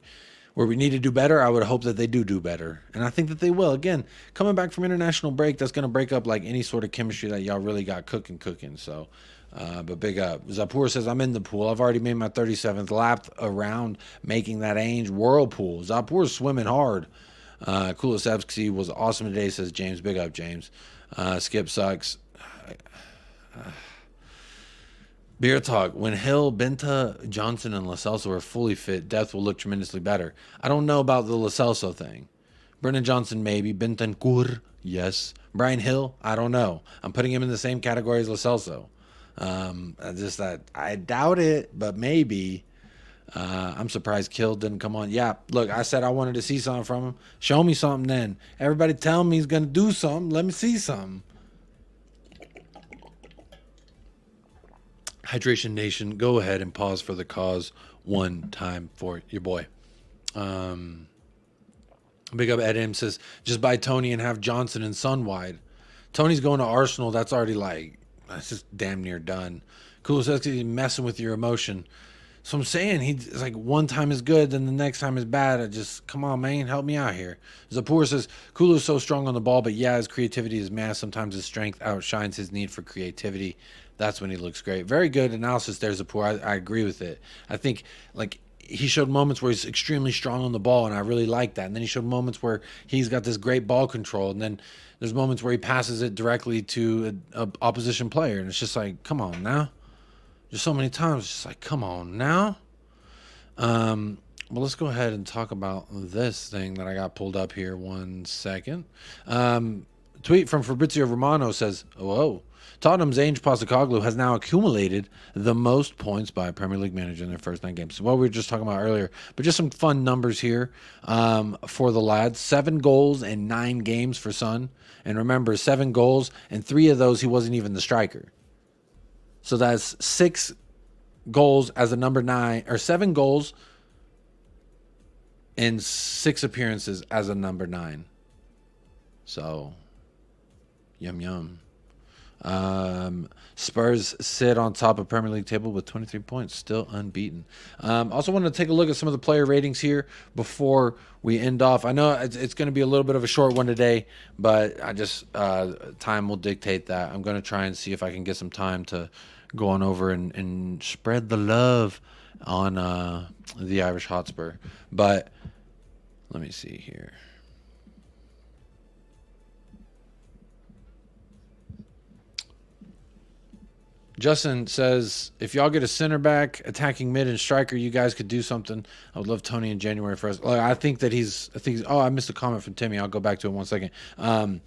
where we need to do better, I would hope that they do better. And I think that they will. Again, coming back from international break, that's going to break up like any sort of chemistry that y'all really got cooking. So, but big up. Zapur says, I'm in the pool. I've already made my 37th lap around making that Ange whirlpool. Zapur's swimming hard. Kulisevsky was awesome today, says James. Big up, James. Skip sucks. Beer talk. When Hill, Benta, Johnson, and Lo Celso are fully fit, depth will look tremendously better. I don't know about the Lo Celso thing. Brennan Johnson, maybe. Bentancur, yes. Brian Hill, I don't know. I'm putting him in the same category as Lo Celso. I doubt it, but maybe. I'm surprised Kill didn't come on. Yeah, look, I said I wanted to see something from him. Show me something then. Everybody tell me he's going to do something. Let me see something. Hydration Nation, go ahead and pause for the cause one time for your boy. Big up Ed M says, just buy Tony and have Johnson and Son wide. Tony's going to Arsenal. That's already that's just damn near done. Kulisevsky messing with your emotion. So I'm saying he's like one time is good, then the next time is bad. I just, come on, man, help me out here. Zapur says, Kulu's so strong on the ball, but yeah, his creativity is mass. Sometimes his strength outshines his need for creativity. That's when he looks great. Very good analysis there, Zapur. I agree with it. I think he showed moments where he's extremely strong on the ball, and I really like that. And then he showed moments where he's got this great ball control, and then there's moments where he passes it directly to an opposition player, and it's just like, come on now. Just so many times, just like, come on now. Well, let's go ahead and talk about this thing that I got pulled up here. 1 second. Tweet from Fabrizio Romano says, whoa. Tottenham's Ange POSTECOGLOU has now accumulated the most points by a Premier League manager in their first 9 games. What we were just talking about earlier, but just some fun numbers here for the lads. 7 goals in 9 games for Son. And remember, 7 goals, and 3 of those he wasn't even the striker. So that's 6 goals as a number 9, or 7 goals in 6 appearances as a number 9. So, yum. Spurs sit on top of Premier League table with 23 points, still unbeaten. Also want to take a look at some of the player ratings here before we end off. I know it's going to be a little bit of a short one today, but I just time will dictate that. I'm going to try and see if I can get some time to go on over and spread the love on the Irish Hotspur. But let me see here. Justin says, if y'all get a center back, attacking mid, and striker, you guys could do something. I would love Tony in January for us. I think that I missed a comment from Timmy. I'll go back to it in 1 second. Tony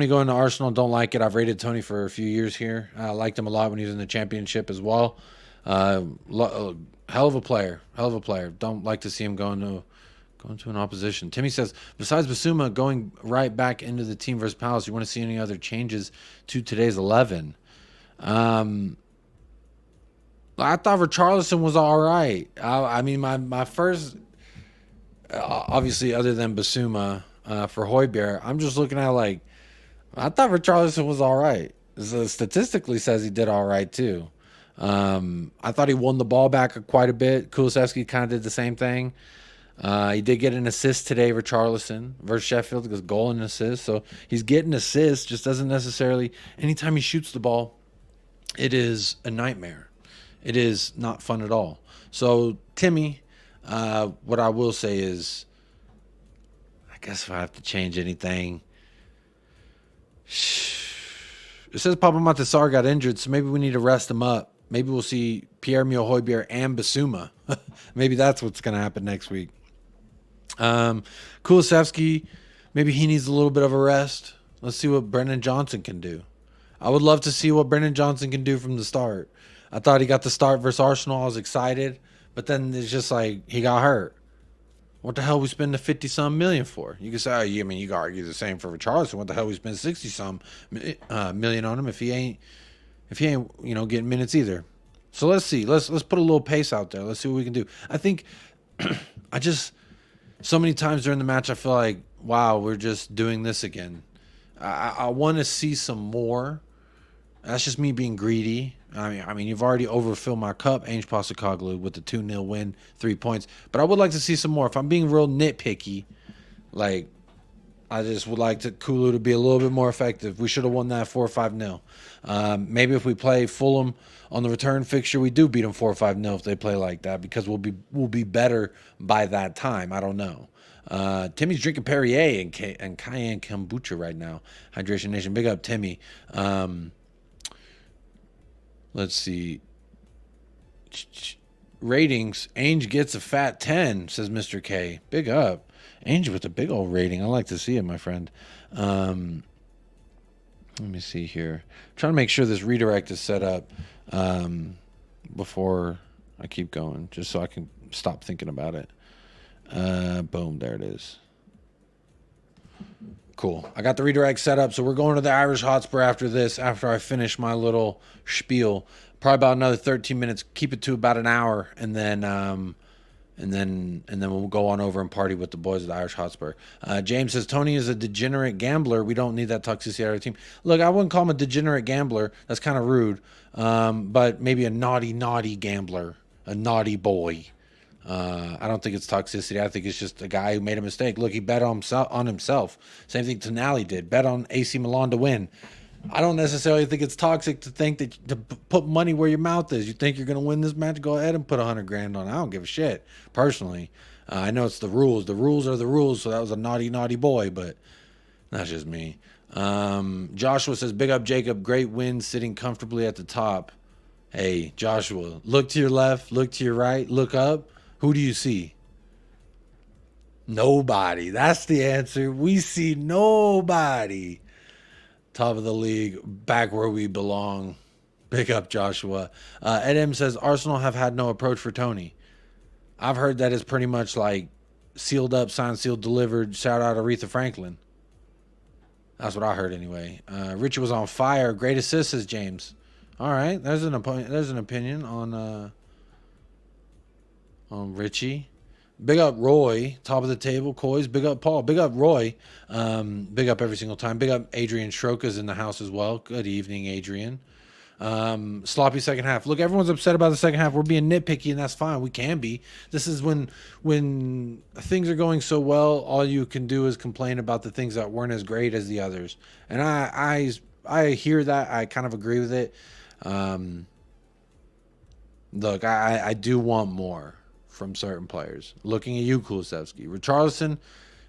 going to Arsenal, don't like it. I've rated Tony for a few years here. I liked him a lot when he was in the championship as well. Hell of a player. Don't like to see him going to an opposition. Timmy says, besides Basuma going right back into the team versus Palace, you want to see any other changes to today's 11? I thought Richarlison was all right. I mean, my first, obviously other than Basuma for Højbjerg, I'm just looking at I thought Richarlison was all right. So statistically says he did all right too. I thought he won the ball back quite a bit. Kulisevsky kind of did the same thing. He did get an assist today, Richarlison, versus Sheffield, because goal and assist. So he's getting assists, just doesn't necessarily, anytime he shoots the ball, it is a nightmare. It is not fun at all. So, Timmy, what I will say is, I guess if I have to change anything, it says Papa Matasar got injured, so maybe we need to rest him up. Maybe we'll see Pierre-Emile Højbjerg and Basuma. Maybe that's what's going to happen next week. Kulisevsky, maybe he needs a little bit of a rest. Let's see what Brennan Johnson can do. I would love to see what Brennan Johnson can do from the start. I thought he got the start versus Arsenal. I was excited. But then it's just like he got hurt. What the hell we spend the 50-some million for? You can say, you can argue the same for Richarlison. What the hell we spend 60-some million on him if he ain't getting minutes either. So let's see. Let's put a little pace out there. Let's see what we can do. I think so many times during the match I feel like, wow, we're just doing this again. I want to see some more. That's just me being greedy, I mean, you've already overfilled my cup, Ange Postecoglou, with the 2-0 win, 3 points. But I would like to see some more. If I'm being real nitpicky, like, I just would like Kulu to be a little bit more effective. We should have won that 4-5-0. Maybe if we play Fulham on the return fixture, we do beat them 4-5-0 if they play like that, because we'll be better by that time. I don't know. Timmy's drinking Perrier and Cayenne kombucha right now. Hydration Nation, big up Timmy. Let's see. Ratings. Ainge gets a fat 10, says Mr. K. Big up. Ainge with a big old rating. I like to see it, my friend. Let me see here. I'm trying to make sure this redirect is set up before I keep going, just so I can stop thinking about it. Boom, there it is. Cool. I got the redirect set up, so we're going to the Irish Hotspur after this, after I finish my little spiel. Probably about another 13 minutes. Keep it to about an hour, and then we'll go on over and party with the boys at the Irish Hotspur. James says, Tony is a degenerate gambler. We don't need that toxicity out of our team. Look, I wouldn't call him a degenerate gambler. That's kind of rude. But maybe a naughty gambler, a naughty boy. I don't think it's toxicity. I think it's just a guy who made a mistake. Look, he bet on himself. Same thing Tonali did. Bet on AC Milan to win. I don't necessarily think it's toxic to think that to put money where your mouth is. You think you're going to win this match? Go ahead and put 100 grand on it. I don't give a shit, personally. I know it's the rules. The rules are the rules, so that was a naughty boy, but that's just me. Joshua says, big up Jacob. Great win, sitting comfortably at the top. Hey, Joshua, look to your left, look to your right, look up. Who do you see? Nobody. That's the answer. We see nobody. Top of the league, back where we belong. Big up, Joshua. Ed M says, Arsenal have had no approach for Tony. I've heard that is pretty much like sealed up, signed, sealed, delivered. Shout out Aretha Franklin. That's what I heard anyway. Richie was on fire. Great assist, says James. All right, there's an opinion on Richie. Big up Roy, top of the table. Coys, big up Paul. Big up Roy. Big up every single time. Big up Adrian Schroka's in the house as well. Good evening, Adrian. Sloppy second half. Look, everyone's upset about the second half. We're being nitpicky, and that's fine. We can be. This is when things are going so well, all you can do is complain about the things that weren't as great as the others. And I hear that. I kind of agree with it. Look, I do want more from certain players. Looking at you, Kulusevski. Richarlison,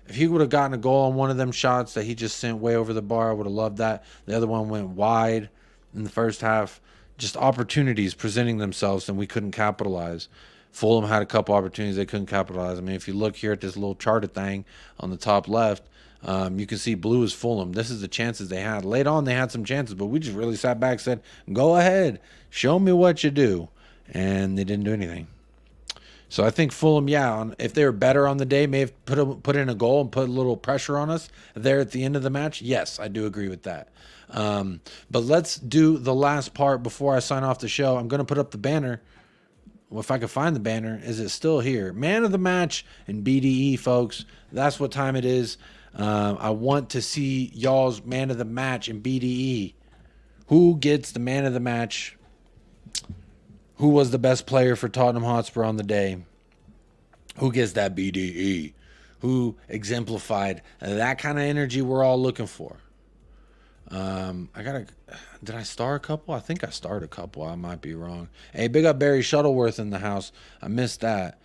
if he would have gotten a goal on one of them shots that he just sent way over the bar, I would have loved that. The other one went wide in the first half. Just opportunities presenting themselves, and we couldn't capitalize. Fulham had a couple opportunities they couldn't capitalize. I mean, if you look here at this little charted thing on the top left, you can see blue is Fulham. This is the chances they had. Late on, they had some chances, but we just really sat back and said, go ahead, show me what you do. And they didn't do anything. So I think Fulham, if they were better on the day, may have put in a goal and put a little pressure on us there at the end of the match. Yes, I do agree with that. But let's do the last part before I sign off the show. I'm going to put up the banner. Well, if I can find the banner, is it still here? Man of the match in BDE, folks. That's what time it is. I want to see y'all's man of the match in BDE. Who gets the man of the match? Who was the best player for Tottenham Hotspur on the day? Who gets that BDE? Who exemplified that kind of energy we're all looking for? Did I star a couple? I think I starred a couple. I might be wrong. Hey, big up Barry Shuttleworth in the house. I missed that.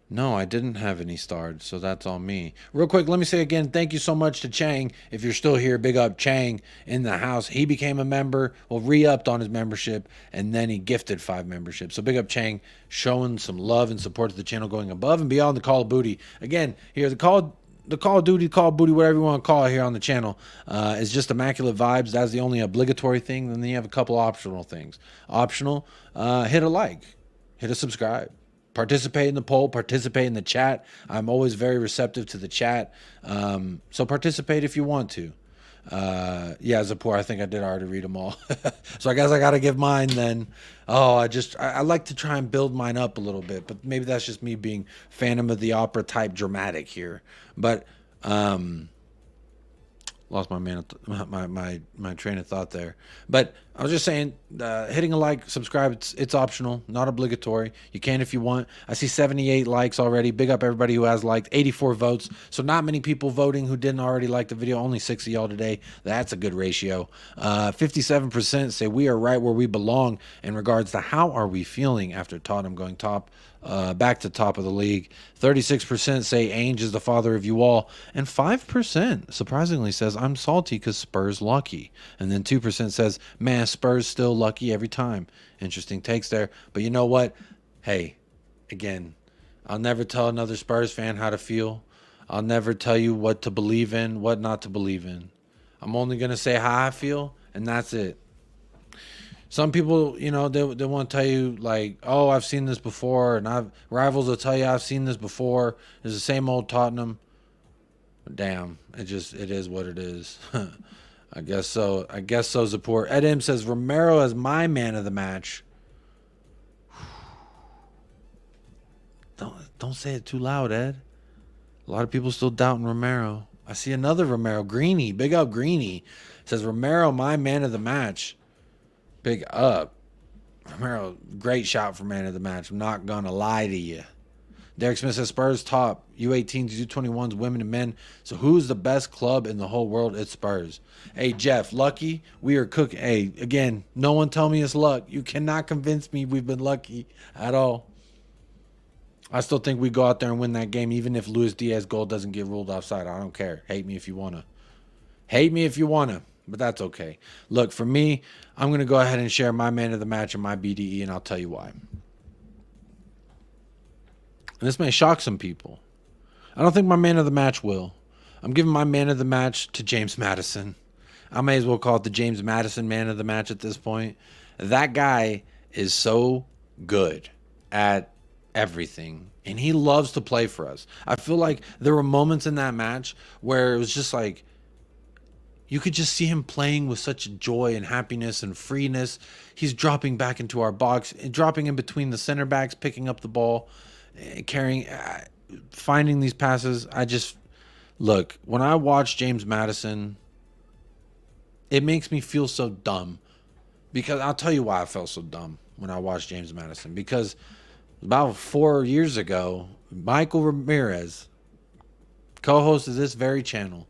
No, I didn't have any starred, so that's on me. Real quick, let me say again, thank you so much to Chang. If you're still here, big up Chang in the house. He became a member, re-upped on his membership, and then he gifted 5 memberships. So big up Chang, showing some love and support to the channel, going above and beyond the Call of Booty. Again, here, the Call of Duty, Call of Booty, whatever you want to call it here on the channel, is just immaculate vibes. That's the only obligatory thing. Then you have a couple optional things. Optional, hit a like, hit a subscribe. Participate in the poll, participate in the chat. I'm always very receptive to the chat. So participate if you want to. Zapor, I think I did already read them all. So I guess I got to give mine then. I like to try and build mine up a little bit, but maybe that's just me being Phantom of the Opera type dramatic here. But Lost my train of thought there. But I was just saying, hitting a like, subscribe, it's optional, not obligatory. You can if you want. I see 78 likes already. Big up everybody who has liked. 84 votes. So not many people voting who didn't already like the video. Only 6 of y'all today. That's a good ratio. 57% say we are right where we belong in regards to how are we feeling after Tottenham going back to top of the league. 36% say Ainge is the father of you all. And 5% surprisingly says I'm salty because Spurs lucky. And then 2% says, man, Spurs still lucky every time. Interesting takes there. But you know what? Hey, again, I'll never tell another Spurs fan how to feel. I'll never tell you what to believe in, what not to believe in. I'm only going to say how I feel, and that's it. Some people, you know, they want to tell you like, oh, I've seen this before, and rivals will tell you I've seen this before. It's the same old Tottenham. Damn, it is what it is. I guess so. I guess so. Support. Ed M says Romero as my man of the match. Don't say it too loud, Ed. A lot of people still doubting Romero. I see another Romero. Greeny, big up Greeny, says Romero my man of the match. Big up. Romero, great shot for man of the match. I'm not going to lie to you. Derek Smith says Spurs top. U18s, U21s, women and men. So who's the best club in the whole world? It's Spurs. Hey, Jeff, lucky. We are cooking. Hey, again, no one tell me it's luck. You cannot convince me we've been lucky at all. I still think we go out there and win that game, even if Luis Diaz's goal doesn't get ruled offside. I don't care. Hate me if you want to. Hate me if you want to. But that's okay. Look, for me, I'm going to go ahead and share my man of the match and my BDE, and I'll tell you why. And this may shock some people. I don't think my man of the match will. I'm giving my man of the match to James Maddison. I may as well call it the James Maddison man of the match at this point. That guy is so good at everything, and he loves to play for us. I feel like there were moments in that match where it was just like, you could just see him playing with such joy and happiness and freeness. He's dropping back into our box, dropping in between the center backs, picking up the ball, carrying, finding these passes. Look, when I watch James Maddison, it makes me feel so dumb. Because I'll tell you why I felt so dumb when I watched James Maddison. Because about 4 years ago, Michael Ramirez, co-host of this very channel,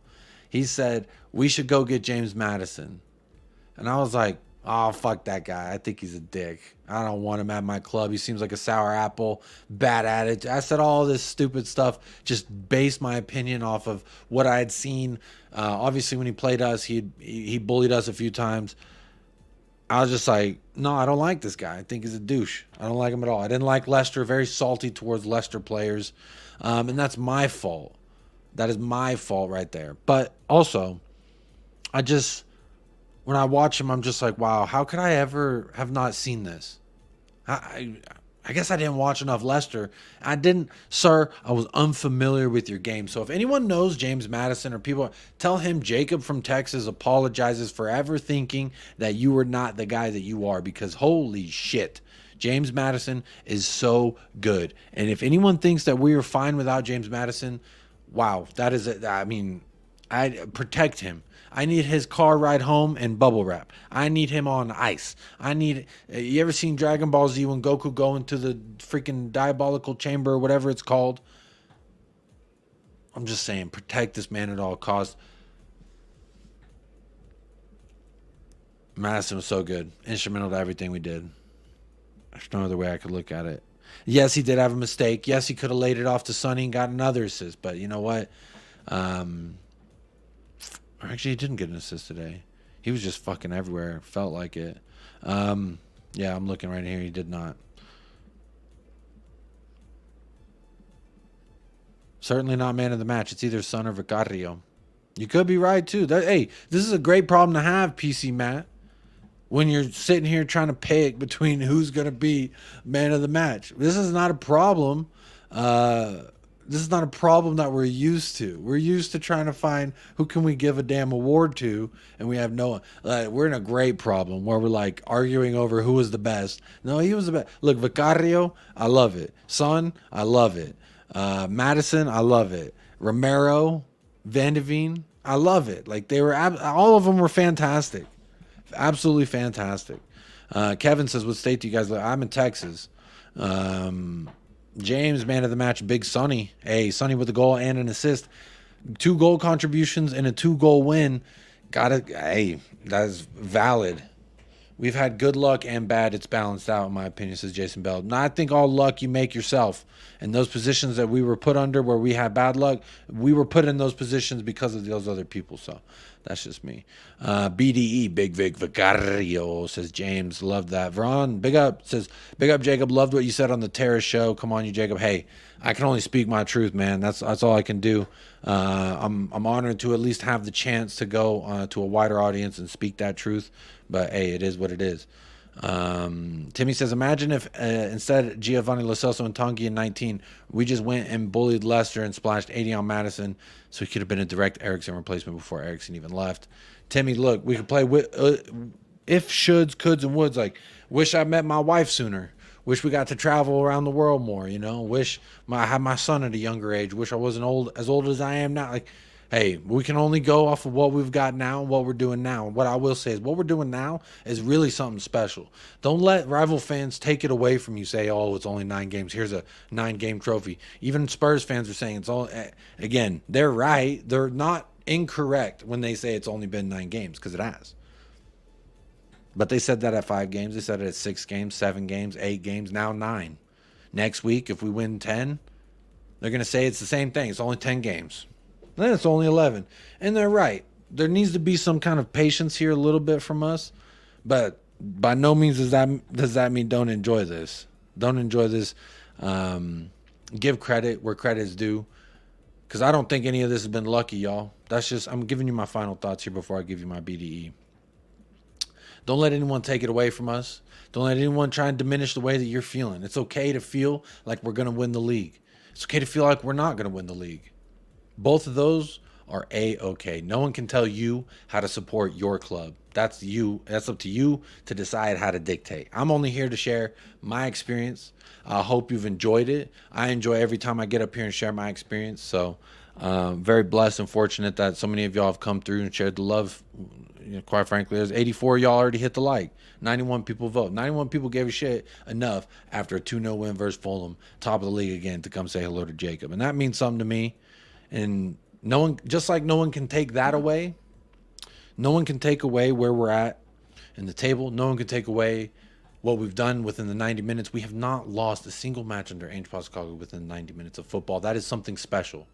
he said, we should go get James Maddison. And I was like, oh, fuck that guy. I think he's a dick. I don't want him at my club. He seems like a sour apple, bad attitude. I said all this stupid stuff, just based my opinion off of what I had seen. Obviously, when he played us, he bullied us a few times. I was just like, no, I don't like this guy. I think he's a douche. I don't like him at all. I didn't like Leicester. Very salty towards Leicester players. And that's my fault. That is my fault right there. But also, when I watch him, I'm just like, wow, how could I ever have not seen this? I guess I didn't watch enough Leicester. Sir, I was unfamiliar with your game. So if anyone knows James Maddison or people, tell him Jacob from Texas apologizes for ever thinking that you were not the guy that you are, because holy shit, James Maddison is so good. And if anyone thinks that we are fine without James Maddison, wow, that is it. I mean, I protect him. I need his car ride home and bubble wrap. I need him on ice. You ever seen Dragon Ball Z when Goku go into the freaking diabolical chamber or whatever it's called? I'm just saying, protect this man at all costs. Madison was so good. Instrumental to everything we did. There's no other way I could look at it. Yes, he did have a mistake. Yes, he could have laid it off to Sonny and got another assist. But you know what? Actually, he didn't get an assist today. He was just fucking everywhere. Felt like it. Yeah, I'm looking right here. He did not. Certainly not man of the match. It's either Son or Vicario. You could be right, too. Hey, this is a great problem to have, PC Matt, when you're sitting here trying to pick between who's going to be man of the match. This is not a problem. This is not a problem that we're used to. We're used to trying to find who can we give a damn award to, and we have no one. We're in a great problem where we're like arguing over who was the best. No, he was the best. Look, Vicario, I love it. Son, I love it. Madison, I love it. Romero, Van de Veen, I love it. Like they were, all of them were fantastic. Absolutely fantastic. Kevin says, what state do you guys live? I'm in Texas. James, man of the match, Big Sonny. Hey, Sonny with a goal and an assist. 2 goal contributions and a 2-goal win. Hey, that is valid. We've had good luck and bad. It's balanced out, in my opinion, says Jason Bell. Now, I think all luck you make yourself. And those positions that we were put under where we had bad luck, we were put in those positions because of those other people. So that's just me. BDE, Big Vic Vicario, says James. Love that. Veron, big up, says, big up, Jacob. Loved what you said on the Terrace show. Come on, you, Jacob. Hey, I can only speak my truth, man. That's all I can do. I'm honored to at least have the chance to go to a wider audience and speak that truth. But, hey, it is what it is. Timmy says, imagine if instead Giovanni Lo Celso and Tongi in 19, we just went and bullied Leicester and splashed 80 on Madison, so he could have been a direct Eriksen replacement before Eriksen even left. Timmy, look, we could play with if, shoulds, coulds, and woulds. Like, wish I met my wife sooner. Wish we got to travel around the world more, you know. Wish I had my son at a younger age. Wish I wasn't as old as I am now. Like, hey, we can only go off of what we've got now and what we're doing now. What I will say is what we're doing now is really something special. Don't let rival fans take it away from you. Say, oh, it's only 9 games. Here's a 9-game trophy. Even Spurs fans are saying it's all. Again, they're right. They're not incorrect when they say it's only been 9 games because it has. But they said that at 5 games. They said it at 6 games, 7 games, 8 games, now 9. Next week, if we win 10, they're going to say it's the same thing. It's only 10 games. Then it's only 11. And they're right. There needs to be some kind of patience here a little bit from us. But by no means does that mean don't enjoy this. Don't enjoy this. Give credit where credit is due. Because I don't think any of this has been lucky, y'all. That's just, I'm giving you my final thoughts here before I give you my BDE. Don't let anyone take it away from us. Don't let anyone try and diminish the way that you're feeling. It's okay to feel like we're going to win the league. It's okay to feel like we're not going to win the league. Both of those are A-okay. No one can tell you how to support your club. That's you. That's up to you to decide how to dictate. I'm only here to share my experience. I hope you've enjoyed it. I enjoy every time I get up here and share my experience. So very blessed and fortunate that so many of y'all have come through and shared the love. You know, quite frankly, there's 84 y'all already hit the like. 91 people vote. 91 people gave a shit enough after a 2-0 win versus Fulham, top of the league again, to come say hello to Jacob. And that means something to me. And no one, just like no one can take that away, no one can take away where we're at in the table. No one can take away what we've done within the 90 minutes. We have not lost a single match under Ange Postecoglou within 90 minutes of football. That is something special.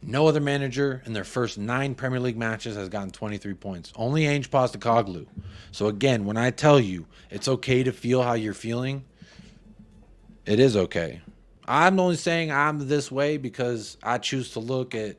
No other manager in their first 9 Premier League matches has gotten 23 points. Only Ange Postecoglou. So again, when I tell you it's okay to feel how you're feeling, it is okay. I'm only saying I'm this way because I choose to look at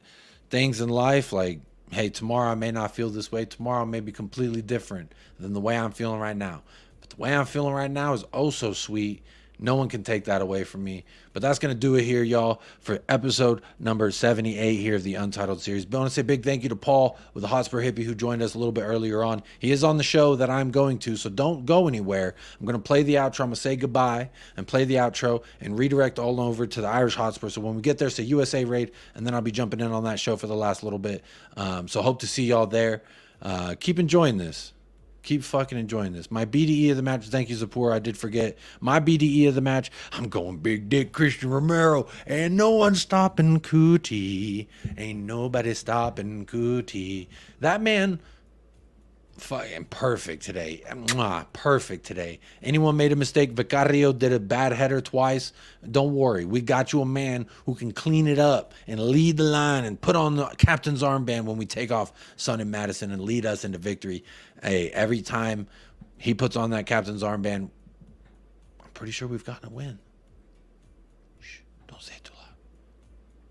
things in life like, hey, tomorrow I may not feel this way. Tomorrow may be completely different than the way I'm feeling right now. But the way I'm feeling right now is oh so sweet. No one can take that away from me. But that's going to do it here, y'all, for episode number 78 here of the Untitled series. But I want to say a big thank you to Paul with the Hotspur Hippie who joined us a little bit earlier on. He is on the show that I'm going to, so don't go anywhere. I'm going to play the outro. I'm going to say goodbye and play the outro and redirect all over to the Irish Hotspur. So when we get there, it's a USA raid, and then I'll be jumping in on that show for the last little bit. So hope to see y'all there. Keep enjoying this. Keep fucking enjoying this. My BDE of the match, thank you, Zapur. I did forget. My BDE of the match, I'm going Big Dick Christian Romero. And no one stopping Cootie. Ain't nobody stopping Cootie. That man, fucking perfect today. Mwah, perfect today. Anyone made a mistake? Vicario did a bad header twice. Don't worry. We got you a man who can clean it up and lead the line and put on the captain's armband when we take off Son and Madison and lead us into victory. Hey, every time he puts on that captain's armband, I'm pretty sure we've gotten a win. Shh, don't say it too loud.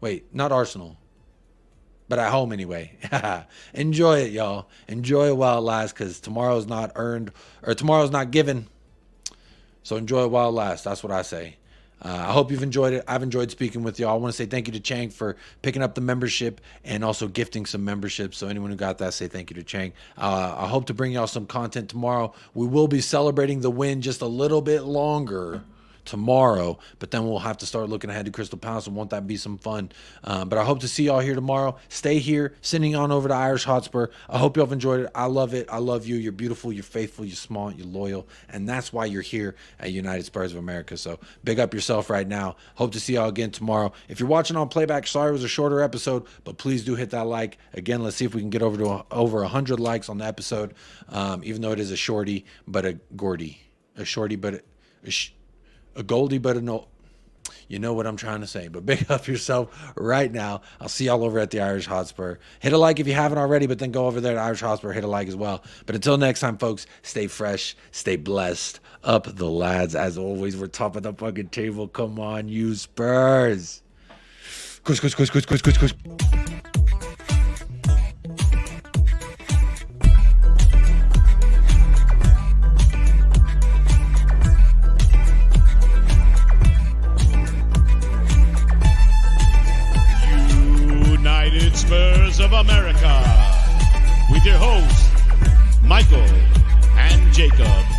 Wait, not Arsenal. But at home anyway. Enjoy it, y'all. Enjoy it while it lasts, because tomorrow's not earned, or tomorrow's not given. So enjoy it while it lasts. That's what I say. I hope you've enjoyed it. I've enjoyed speaking with y'all. I want to say thank you to Chang for picking up the membership and also gifting some memberships. So anyone who got that, say thank you to Chang. I hope to bring y'all some content tomorrow. We will be celebrating the win just a little bit longer tomorrow, but then we'll have to start looking ahead to Crystal Palace, and won't that be some fun? But I hope to see y'all here tomorrow. Stay here, sending on over to Irish Hotspur. I hope y'all have enjoyed it. I love it. I love you. You're beautiful, you're faithful, you're smart, you're loyal, and that's why you're here at United Spurs of America. So big up yourself right now. Hope to see y'all again tomorrow. If you're watching on playback, sorry it was a shorter episode, but please do hit that like. Again, let's see if we can get over 100 likes on the episode, even though it is a shorty but a Gordy. A shorty but a Goldie but a no. You know what I'm trying to say. But big up yourself right now. I'll see y'all over at the Irish Hotspur. Hit a like if you haven't already, but then go over there to Irish Hotspur, hit a like as well. But until next time, folks, stay fresh, stay blessed. Up the lads. As always, we're top of the fucking table. Come on, you Spurs. Kush, kush, kush, kush, kush, kush, kush. United Spurs of America with your hosts, Michael and Jacob.